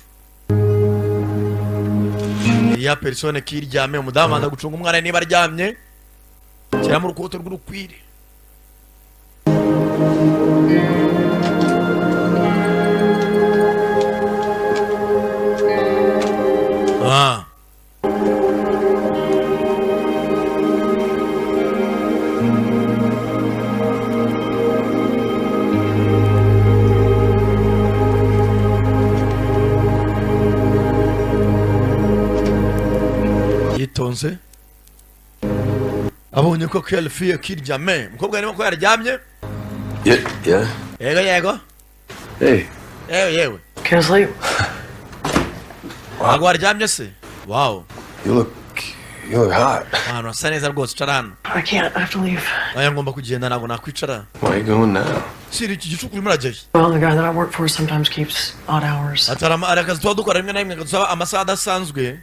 ya persone kiryamye umudamu anda gucunga umwana niba aryamye cyera mu rukoto rw'urukwire yitonze abonye ko Kelfie kiryamye umukobwa arimo ko yaryamye Yeah. yego Hey. yewe Can't sleep. ntabwo waryamye se wow You look hot. ahantu hasa neza rwose icara hano I can't. I have to leave. aya ngomba kugenda ntabwo nakwicara Why are you going now? siri iki gicuku urimo urajyayo Well, the guy that I work for sometimes keeps odd hours. atari akazi tuba dukora rimwe na rimwe kadusaba amasaha adasanzwe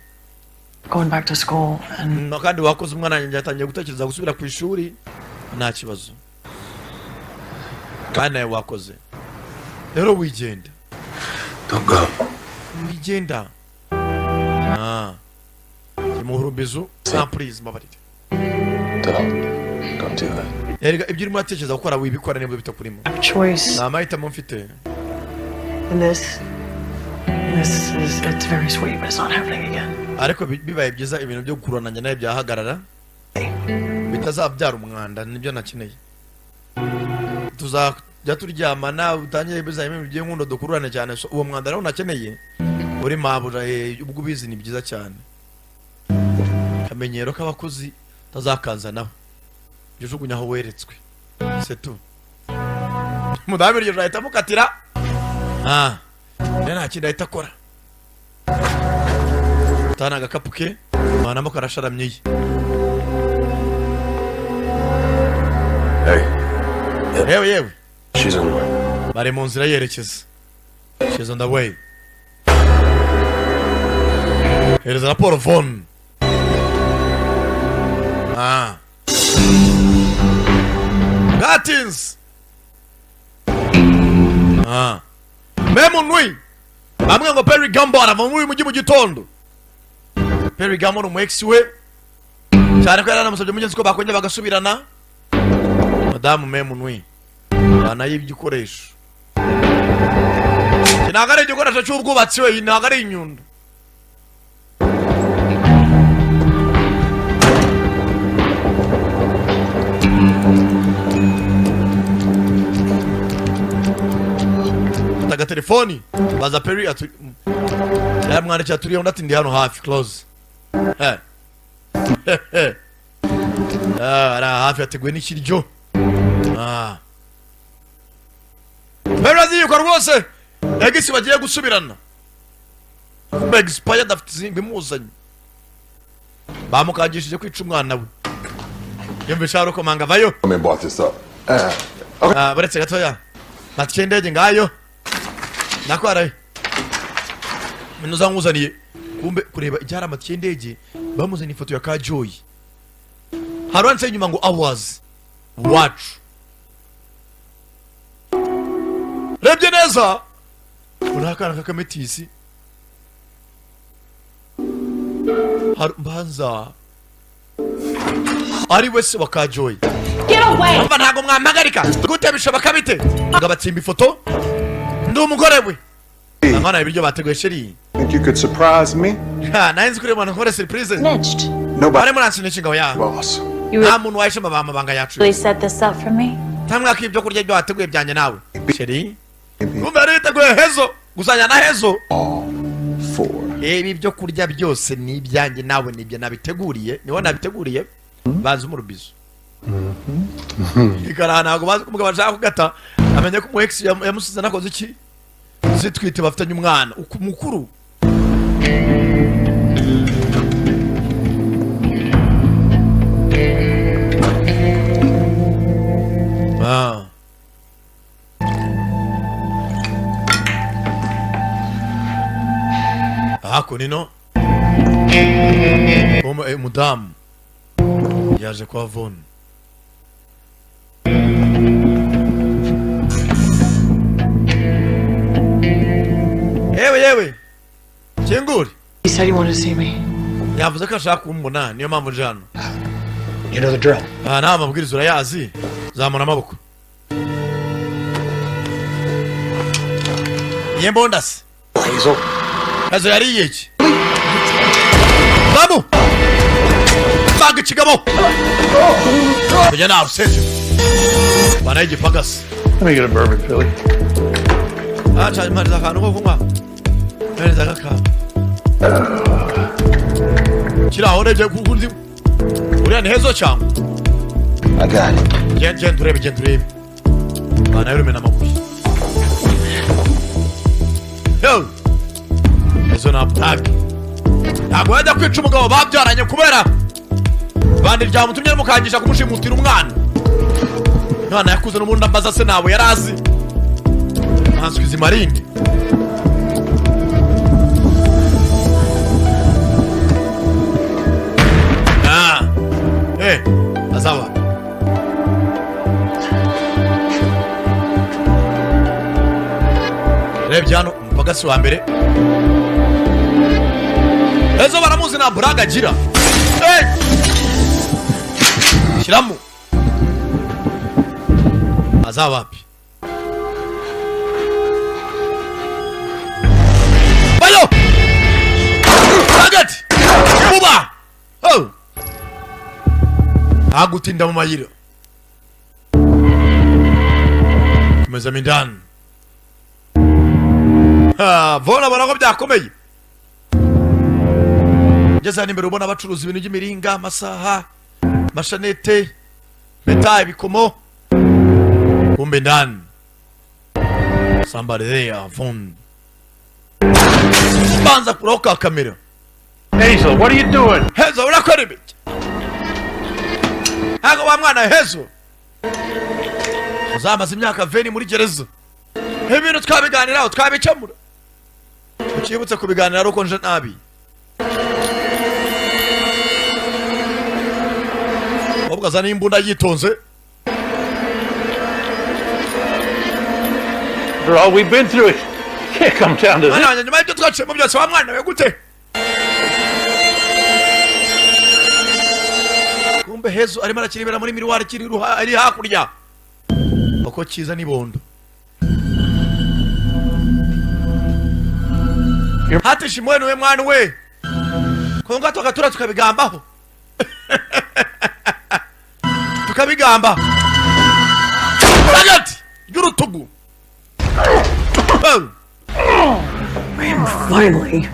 Going back to school and kandi wakoze umwana wanjye yatangiye gutekereza gusubira ku ishuri nta kibazo kandi nawe wakoze rero wigenda Don't go. wigenda kimuhurumbizu please mabarire Don't do that. erega ibyo urimo uratekereza gukora wibikora nibwo bitakurimo choice nta mahitamo mfite in this is it's very sweet, but it's not happening again. ariko bibaye byiza ibintu byo gukurananya nawe byahagarara bitazabyara umwanda nibyo nakeneye tuzajya turyamana utangiye bizayime bigiye nkundo dukururane cyane uwo mwanda rero nakeneye uri mabura ubwo ubizi ni byiza cyane kamenyero k'abakozi tazakanzanaho jujugunya aho weretswe c'est tout mudamu iryo jahita mukatira nta kindi ahita akora utana agakapu ke manamo karasharamye ye yewe She's on the way. bari mu nzira yerekeza she's on the way hereza raporo von Gatins Memo nui bamwe ngo Perry Gambo arava muri mu gitondo Perry Gambo mu ex we cyane ko yaramusabye mugenzi ko bakongera bagasubirana Madame Memo nui bana y'ibikoresho kinagare igikoresho cy'ubwubatsi we inagare inyundo taga telefoni baza Perry yamwandikira turiyo undi ati ndi hano hafi close ari hafi yateguwe n'ikiryo barazi yuko rwose egisi bagiye gusubirana Expire dafite bimuzanye bamukagishije kwica umwana we yumva isharo komanga vayo baretse gatoya matike ndege ngayo nakwaraye minuza nguzaniye kumbe kureba icyara matike ndege bamuzaniye ifoto ya Kajoy haranse inyuma ngo hours watch rebye neza urakana kakametisi mbanza ari wese wa Kajoy mva ntago mwamagarika gute bishoboka bite ngabatsimba ifoto ndi umugore we amana ibiryo bateguye sheri Think you could surprise me? nainzi kuri mwana nkore surprise Nobody. bare muransi n'icingabo ya Boss. nta muntu wahishe amabanga yacu Really set this up for me? tamwe akibyo kurya ibyo wateguye byanjye nawe sheri kumbe ari biteguye hezo gusanya na hezo ibi byo kurya byose ni ibyanjye nawe nibyo nabiteguriye niho nabiteguriye banza umurubizo ikara ntago bazi kumugabo ashaka kugata amenye ko mu ex yamusize nakoze iki zitwite bafitanye umwana mukuru ako nino mudamu yaje kwa Von yewe kinguri He said he wanted to see me. yavuze ko ashaka kumbona niyo mpamvu nje hano You know the drill. nta mabwiriza urayazi zamura amaboko yembo ndasi Hazel. Hazel yariye iki babu baga kigabo kujya nawe seje bana igipagasi Let me get a bourbon, Philly. acha imariza akantu ko kunywa neza kaka kiraho neje kukundi uriya ni hezo cyangwa I got it. Gen turebe bana yurume n'amabuye yo ezo na plug ntabwo yajya kwica umugabo babyaranye kubera bandi ryamutumye mukangisha kumushimutira umwana none yakuze n'umuntu ambaza se nabo yarazi ntanswizi marine azawa rebye hano umupagasi wa mbere ezo baramuzi na buraga agira shyiramo azawapi bayo hagati buba agutinda mu mayira kumeza mindani vona barako byakomeye ngeze hano imbere ubona abacuruza ibintu by'imiringa amasaha mashanete meta ibikomo kumbe ndani somebody there phone banza kuroka kamera Hazel, what are you doing? Hazel urakora ibiki hago wa mwana Hazel uzamaze imyaka 20 muri gereza ibintu twabiganiraho twabicamura ukibutse kubiganira uko nje nabi obwaza n'imbunda yitonze After all we've been through, it can't come down to this. Mwana nyuma y'ibyo twaciyemo byose wa mwana we gute kumbe Hazel arimo arakiribera muri miruwari kiri ari hakurya uko kiza nibondo hatishi mwenu we mwana we konga tokatura tukabigambaho tukabigamba hagati y'urutugu Man, finally.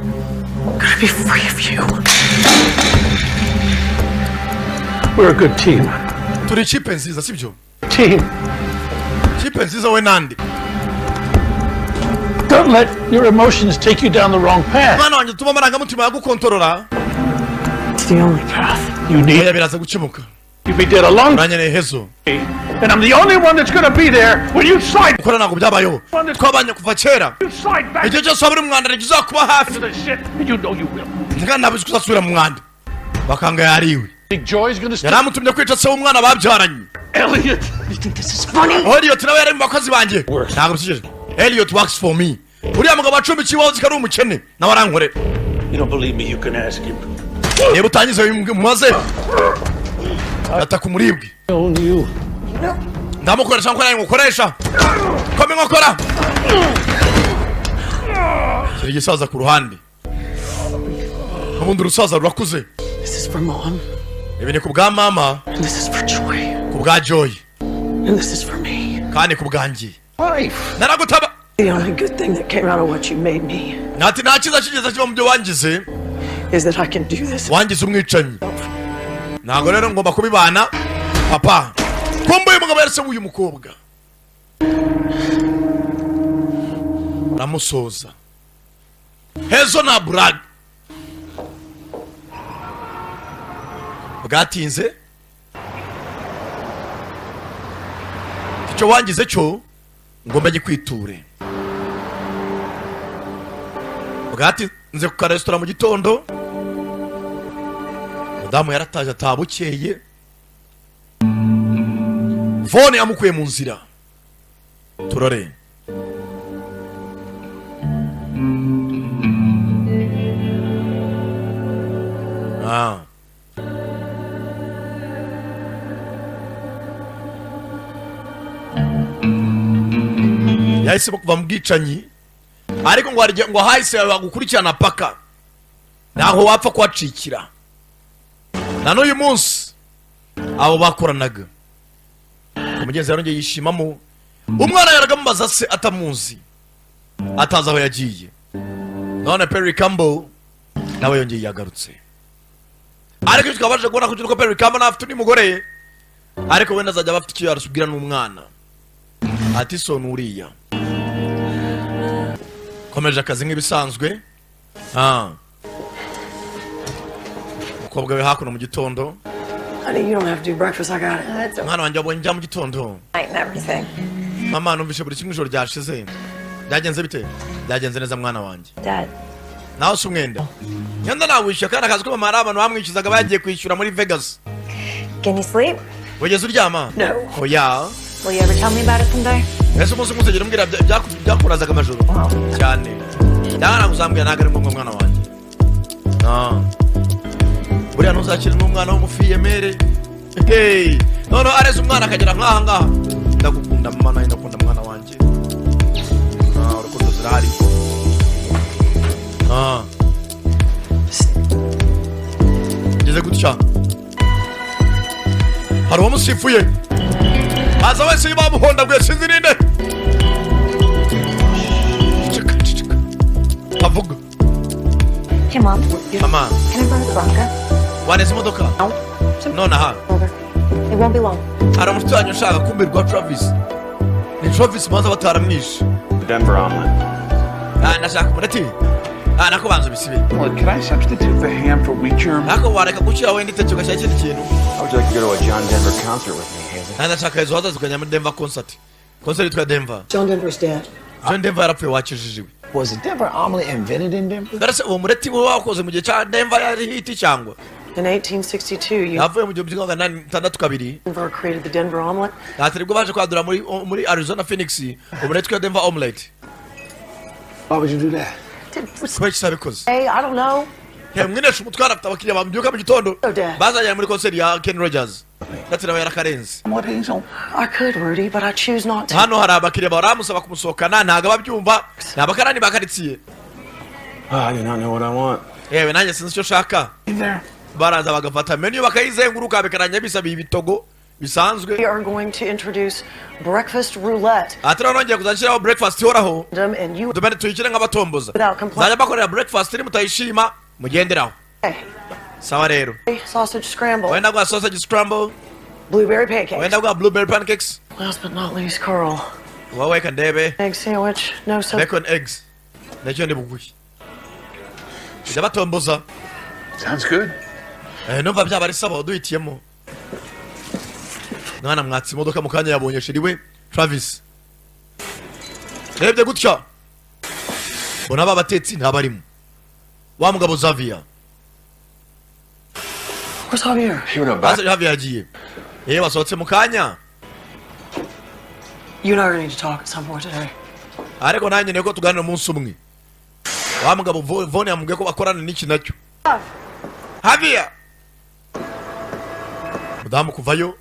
to be free of you. We're a good team. Turi ikipe nziza sibyo? Team. Ikipe nziza we nandi. Don't let your emotions take you down the wrong path. Mwana wanjye tuma amarangamutima yagukontorora. It's the only path. You need. Oya biraza gukemuka. You'll be dead a long time. Hezo. And I'm the only one that's going to be there when you slide. Ukora ntabwo byabayeho. Twabanye kuva kera. Icyo cyose waburi mwanda kizakuba hafi. You know you will. Ngana ntabwo kuzasubira mu mwanda. Bakanga yariwe. Big Joy's going to stay. Yaramutumye kwica se w'umwana babyaranye. Elliot, you think this is funny? Elliot nawe yari mu bakozi banjye. Ntabwo bishyije. Elliot works for me. Uriya mugabo acumbikiye wahoze ari umukene nawe arankore. You don't believe me, you can ask him. Niba utangize mumaze. Ata kumuribwe. Ndamukoresha nkora ngukoresha. Kome nkokora. Kiri gisaza ku ruhande. Ubundi urusaza rurakuze. This is for Mom. Ibi ni ku bwa mama. And this is for Joy. Ku bwa Joy. And this is for me. Kandi ku bwanjye. Life. Naragutaba. The only good thing that came out of what you made me Nati nta kiza kigeze kiba mu byo wangize. is that I can do this. Wangize umwicanyi. Ntabwo rero ngomba kubibana. Papa. Kumbuye umugabo yarase w'uyu mukobwa. Ramusoza. Hezo na brag. Bwatinze. Icyo wangize cyo ngomba gikwiture. Bwatinze ku karesitora mu gitondo. Mudamu yarataje atabukeye. Fone yamukuye mu nzira. Turore. Yahise kuva mu bwicanyi ariko ngo hahise bagukurikirana paka ntaho wapfa kwacikira. Na n'uyu munsi abo bakoranaga umugenzi yarongeye yishimamo umwana yaragamubaza se atamuzi atazi aho yagiye. None Perry Campbell nawe yongeye yagarutse ariko tukabaje kubona ko Perry Campbell afite undi mugore ariko we nazajya bafite icyo yarasubwira n'umwana ati so nuriya komeje akazi nk'ibisanzwe. Umukobwa we hakuno mu gitondo. Honey, you don't have to do breakfast. I got it. That's Mwana wanjye abonye njya mu gitondo. and everything. Mama numvise buri kimwe ijoro ryashize. Byagenze bite? Byagenze neza mwana wanjye. Dad. Nawe si umwenda. Nyanda nawishyura kandi akazi ko mama ari abantu bamwishyuzaga bagiye kwishyura muri Vegas. Can you sleep? Wigeze uryama? No. Oya. Will you ever tell me about it someday? Ese umunsi muzegera umbwira byakurazaga amajoro. Cyane. Ndangana kuzambwira ntabwo ari ngombwa mwana wanjye. Buriya ntuzakire n'umwana w'umufiyemere. Hey. None areze umwana akagera nk'aha ngaha. Ndagukunda mama nawe ndakunda mwana wanjye. Urukundo zirahari. Ngeze gutya. Hari uwamusifuye. Aza wese bamuhondaguye sinzi ninde. Cicika. Avuga. Hey, Mom. Mama. Can I borrow the Bronco? Waneze imodoka? No. Nonaha. Over. It won't be long. Hari umushuti wanjye ushaka kumbirwa Travis. Ni Travis maze bataramwishe. Denver omelet. Nashaka umureti. Nako banza bisibe. Well, can I substitute the ham for wheat germ? Nako wareka gushyira wenda iteke ugashyira ikindi kintu. How would you like to go to a John Denver concert with me, Hazel? Ndashaka izo hazaza tukajya muri Denver concert. Concert yitwa Denver. John Denver's dead. John Denver yarapfuye wakijije iwe. Was the Denver omelet invented in Denver? Darase uwo mureti we wakoze mu gihe cya Denver yari hiti cyangwa. In 1862, Yavuye mu gihumbi kimwe magana atandatu kabiri. Denver created the Denver omelet. Ntabwo baje kwadura muri Arizona Phoenix umureti wa Denver omelet. Why would you do that? Kubera iki sabikoze? Hey, I don't know. Mwinesha umutwara afite abakiriya bamubyuka mu gitondo. Oh, Dad. Bazajya muri concert ya Kenny Rogers. Ndetse nawe yarakarenze. What, Hazel? I could, Rudy, but I choose not to. Hano hari abakiriya baramusaba kumusohokana ntabwo ababyumva. Ni abakarani bakaritsiye. I do not know what I want. Yewe nanjye sinzi icyo shaka. Baraza bagafata menu bakayizenguruka bikaranya bisaba ibitogo bisanzwe. We are going to introduce breakfast roulette. Atira nongeye kuzashyiraho breakfast ihoraho. And you Tumene tuyikire nk'abatomboza. without complaint. Zajya bakorera breakfast iri mutayishima mugenderaho sawa rero Sausage scramble. wenda gwa sausage scramble Blueberry pancakes. wenda gwa blueberry pancakes Last but not least, Carl. wowe kandebe Egg sandwich. No sauce. bacon eggs nacyo ndi buguye ijya batomboza Sounds good. numva byaba ari saba duhitiyemo mwana mwatsi imodoka mu kanya yabonye shiriwe Travis rebye gutya bona aba batetsi ntabarimo wa mugabo Xavier Where's Javier? Javier agiye wasohotse mu kanya. You and I are going to need to talk at some point today. Ariko nanjye nego tuganira umunsi umwe. Wa mugabo Vone yamubwiye ko bakorana n'iki nacyo. Javier mudamu kuvayo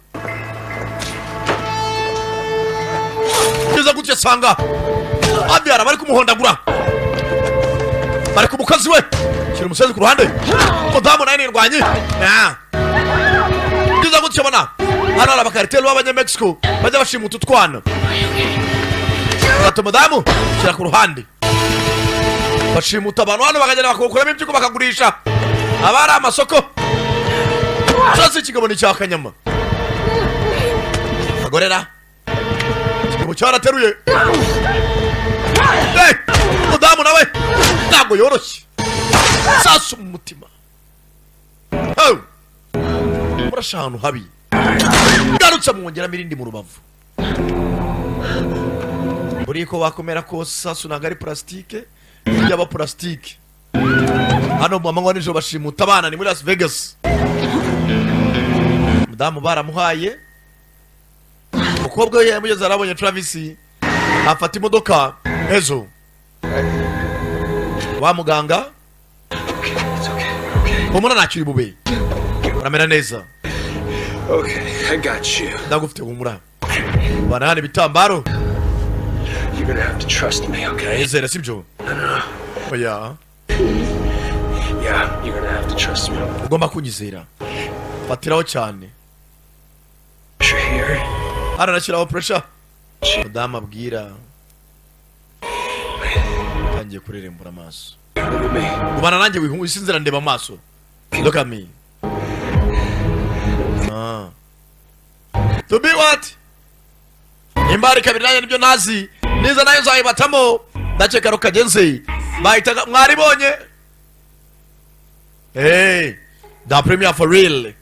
keza gutya sanga Javier bari kumuhondagura bari kumukazi we kiri umusozi ku ruhande mudamu naye nirwanye keza gutya bona hano abakartel b'abanya Mexico bajya bashimuta utwana mudamu kira ku ruhande bashimuta abantu hano bakagenda bakakuramo ibyuko bakagurisha abari amasoko cyose kigabo ni cyakanyama agorera kigabo cyarateruye mudamu nawe ntabwo yoroshye sasu mu mutima murasha ahantu habi garutse mwongera mirindi mu rubavu buri ko bakomera ko sasu ntabwo ari plastike yaba plastike hano mu manywa nijoro bashimuta abana ni muri Las Vegas mudamu baramuhaye umukobwa we yamugeze arabonye Travis afata imodoka ejo wa muganga umuna nakiri bube uramera neza I got you. ndagufite humura bana hano bitambaro You're gonna have to trust me, okay? ezera sibyo No. oya Yeah, you're gonna have to trust me. ugomba kunyizera fatiraho cyane hano nashyiraho pressure mudamu abwira tangiye kurerembura amaso ubana nanjye wisinzira ndeba amaso look at me to be what imbari kabiri nanjye nibyo nazi niza nayo zayibatamo ndakeka rukagenze bahitaga mwaribonye the premier for real